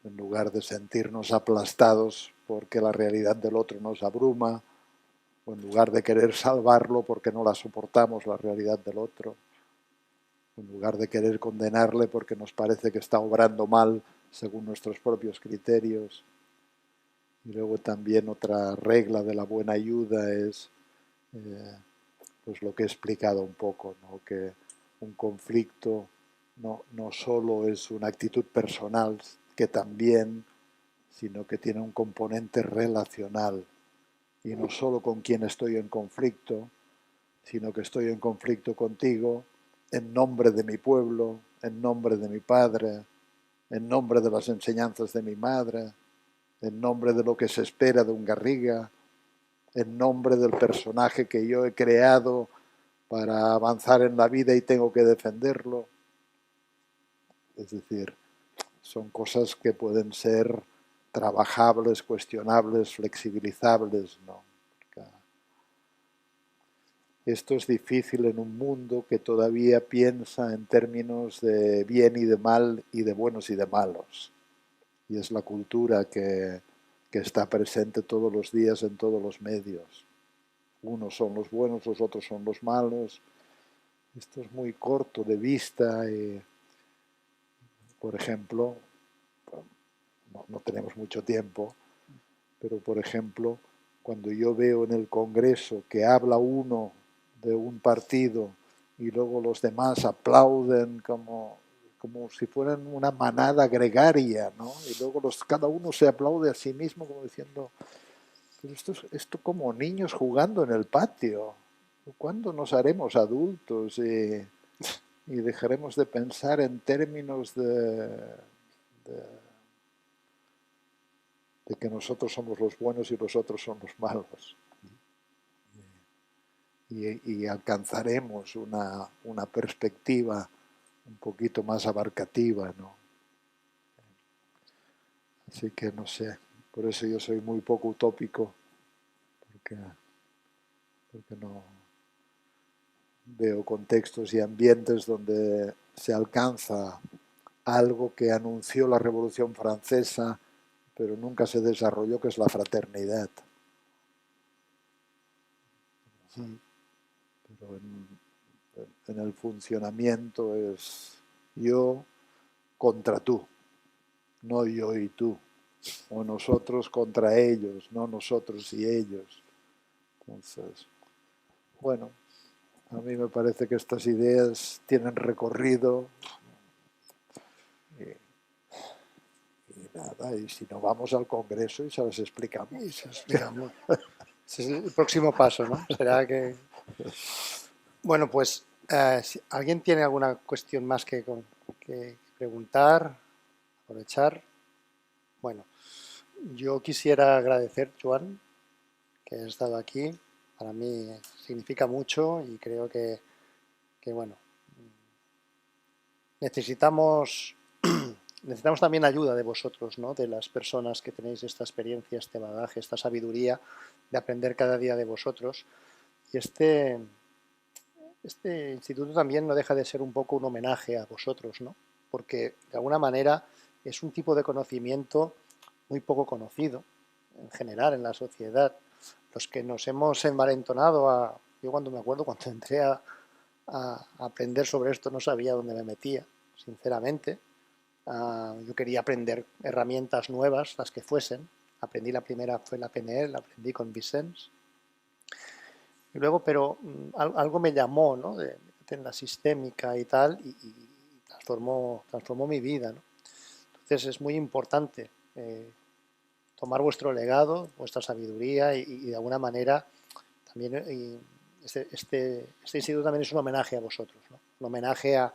En lugar de sentirnos aplastados porque la realidad del otro nos abruma, o en lugar de querer salvarlo porque no la soportamos la realidad del otro, en lugar de querer condenarle porque nos parece que está obrando mal según nuestros propios criterios. Y luego también otra regla de la buena ayuda es pues lo que he explicado un poco, ¿no? Que un conflicto no solo es una actitud personal, que también, sino que tiene un componente relacional. Y no solo con quien estoy en conflicto, sino que estoy en conflicto contigo en nombre de mi pueblo, en nombre de mi padre, en nombre de las enseñanzas de mi madre, en nombre de lo que se espera de un Garriga, en nombre del personaje que yo he creado para avanzar en la vida y tengo que defenderlo. Es decir, son cosas que pueden ser trabajables, cuestionables, flexibilizables, ¿no? Esto es difícil en un mundo que todavía piensa en términos de bien y de mal y de buenos y de malos. Y es la cultura que está presente todos los días en todos los medios. Unos son los buenos, los otros son los malos. Esto es muy corto de vista. Por ejemplo, no tenemos mucho tiempo, pero por ejemplo, cuando yo veo en el Congreso que habla uno de un partido y luego los demás aplauden como si fueran una manada gregaria, ¿no? Y luego cada uno se aplaude a sí mismo como diciendo, pero esto como niños jugando en el patio. ¿Cuándo nos haremos adultos y dejaremos de pensar en términos de que nosotros somos los buenos y los otros son los malos? Y alcanzaremos una perspectiva un poquito más abarcativa, ¿no? Así que no sé, por eso yo soy muy poco utópico, porque no veo contextos y ambientes donde se alcanza algo que anunció la Revolución Francesa, pero nunca se desarrolló, que es la fraternidad. Pero en el funcionamiento es yo contra tú, no yo y tú, o nosotros contra ellos, no nosotros y ellos. Entonces, bueno, a mí me parece que estas ideas tienen recorrido y nada, y si no vamos al Congreso y se las explicamos. Y se explicamos. Ese es el próximo paso, ¿no? Será que... Bueno, pues, si alguien tiene alguna cuestión más que preguntar, aprovechar. Bueno, yo quisiera agradecer, Joan, que has estado aquí. Para mí significa mucho y creo que bueno, necesitamos también ayuda de vosotros, ¿no? De las personas que tenéis esta experiencia, este bagaje, esta sabiduría de aprender cada día de vosotros. Y este instituto también no deja de ser un poco un homenaje a vosotros, ¿no? Porque de alguna manera es un tipo de conocimiento muy poco conocido en general en la sociedad. Los que nos hemos envalentonado yo cuando me acuerdo, cuando entré a aprender sobre esto no sabía dónde me metía, sinceramente. Yo quería aprender herramientas nuevas, las que fuesen. Aprendí la primera, fue la PNL, la aprendí con Vicens. Y luego, pero algo me llamó, ¿no? En la sistémica y tal, y transformó mi vida, ¿no? Entonces es muy importante tomar vuestro legado, vuestra sabiduría y de alguna manera también este instituto también es un homenaje a vosotros, ¿no? Un homenaje a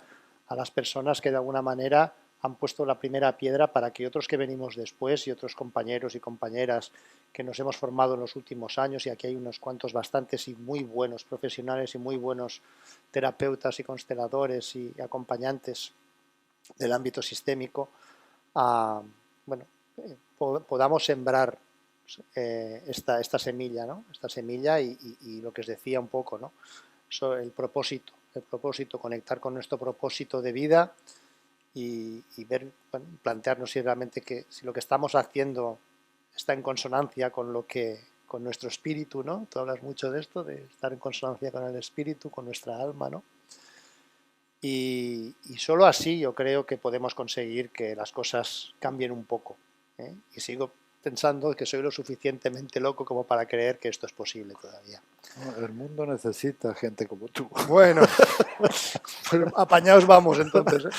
las personas que de alguna manera han puesto la primera piedra para que otros que venimos después y otros compañeros y compañeras que nos hemos formado en los últimos años, y aquí hay unos cuantos bastantes y muy buenos profesionales y muy buenos terapeutas y consteladores y acompañantes del ámbito sistémico, bueno, podamos sembrar esta semilla, ¿no? Esta semilla y lo que os decía un poco, ¿no? El propósito, conectar con nuestro propósito de vida y ver, bueno, plantearnos si realmente si lo que estamos haciendo está en consonancia con nuestro espíritu, ¿no? Tú hablas mucho de esto, de estar en consonancia con el espíritu, con nuestra alma, ¿no? Y solo así yo creo que podemos conseguir que las cosas cambien un poco, ¿eh? Y sigo pensando que soy lo suficientemente loco como para creer que esto es posible todavía. El mundo necesita gente como tú. Bueno, pues apañados vamos entonces, ¿eh?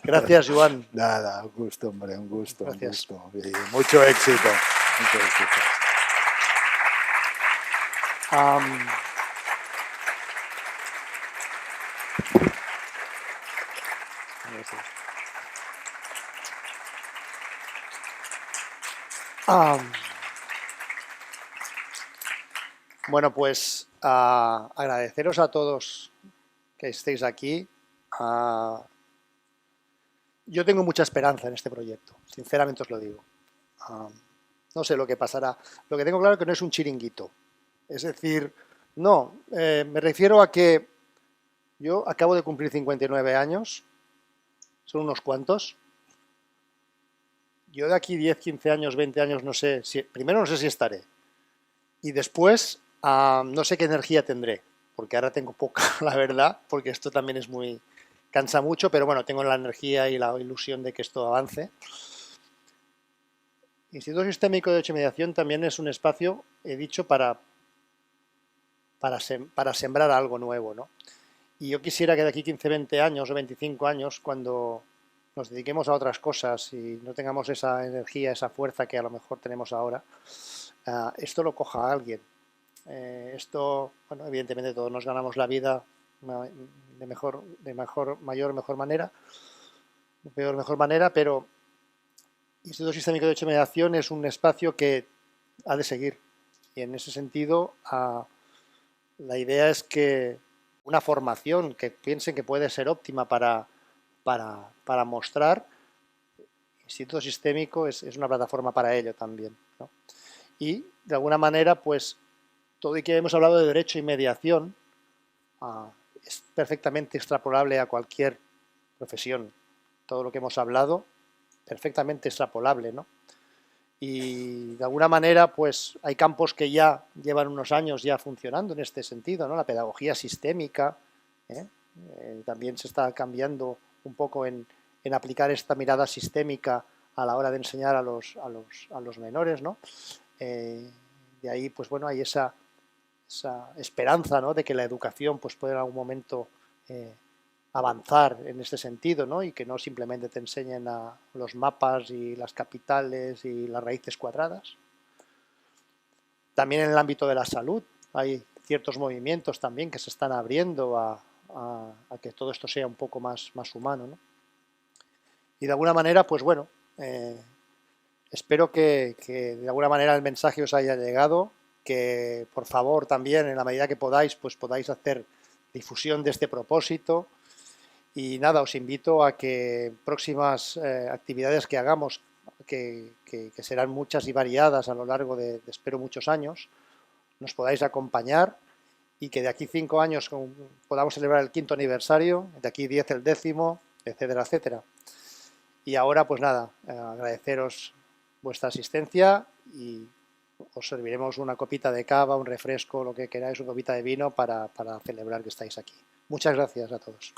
Gracias, Joan. Nada, un gusto, hombre, un gusto. Gracias. Un gusto. Y mucho éxito. Mucho éxito. Gracias. Bueno, pues agradeceros a todos que estéis aquí. Yo tengo mucha esperanza en este proyecto, sinceramente os lo digo. No sé lo que pasará. Lo que tengo claro es que no es un chiringuito. Es decir, no, me refiero a que yo acabo de cumplir 59 años, son unos cuantos. Yo de aquí 10, 15 años, 20 años, no sé, primero no sé si estaré. Y después no sé qué energía tendré, porque ahora tengo poca, la verdad, porque esto también es cansa mucho, pero bueno, tengo la energía y la ilusión de que esto avance. Instituto Sistémico de Derecho y Mediación también es un espacio, he dicho, para sembrar algo nuevo, ¿no? Y yo quisiera que de aquí 15, 20 años o 25 años, cuando nos dediquemos a otras cosas y no tengamos esa energía, esa fuerza que a lo mejor tenemos ahora, esto lo coja alguien. Esto, bueno, evidentemente todos nos ganamos la vida de mejor manera, de peor, mejor manera, pero Instituto Sistémico de Derecho y Mediación es un espacio que ha de seguir. Y en ese sentido, la idea es que una formación que piensen que puede ser óptima para mostrar, Instituto Sistémico es una plataforma para ello también, ¿no? Y, de alguna manera, pues, todo y que hemos hablado de derecho y mediación, es perfectamente extrapolable a cualquier profesión. Todo lo que hemos hablado, perfectamente extrapolable, ¿no? Y, de alguna manera, pues, hay campos que ya llevan unos años ya funcionando en este sentido, ¿no? La pedagogía sistémica, también se está cambiando un poco en aplicar esta mirada sistémica a la hora de enseñar a los menores, ¿no? De ahí, pues bueno, hay esa esperanza, ¿no?, de que la educación pues puede en algún momento avanzar en este sentido, ¿no? Y que no simplemente te enseñen a los mapas y las capitales y las raíces cuadradas. También en el ámbito de la salud hay ciertos movimientos también que se están abriendo a que todo esto sea un poco más humano, ¿no? Y de alguna manera, pues bueno, espero que de alguna manera el mensaje os haya llegado, que por favor también en la medida que podáis, pues podáis hacer difusión de este propósito. Y nada, os invito a que próximas actividades que hagamos, que serán muchas y variadas a lo largo de espero muchos años, nos podáis acompañar y que de aquí 5 años podamos celebrar el 5º aniversario, de aquí 10 el 10º, etcétera, etcétera. Y ahora, pues nada, agradeceros vuestra asistencia y os serviremos una copita de cava, un refresco, lo que queráis, una copita de vino para celebrar que estáis aquí. Muchas gracias a todos.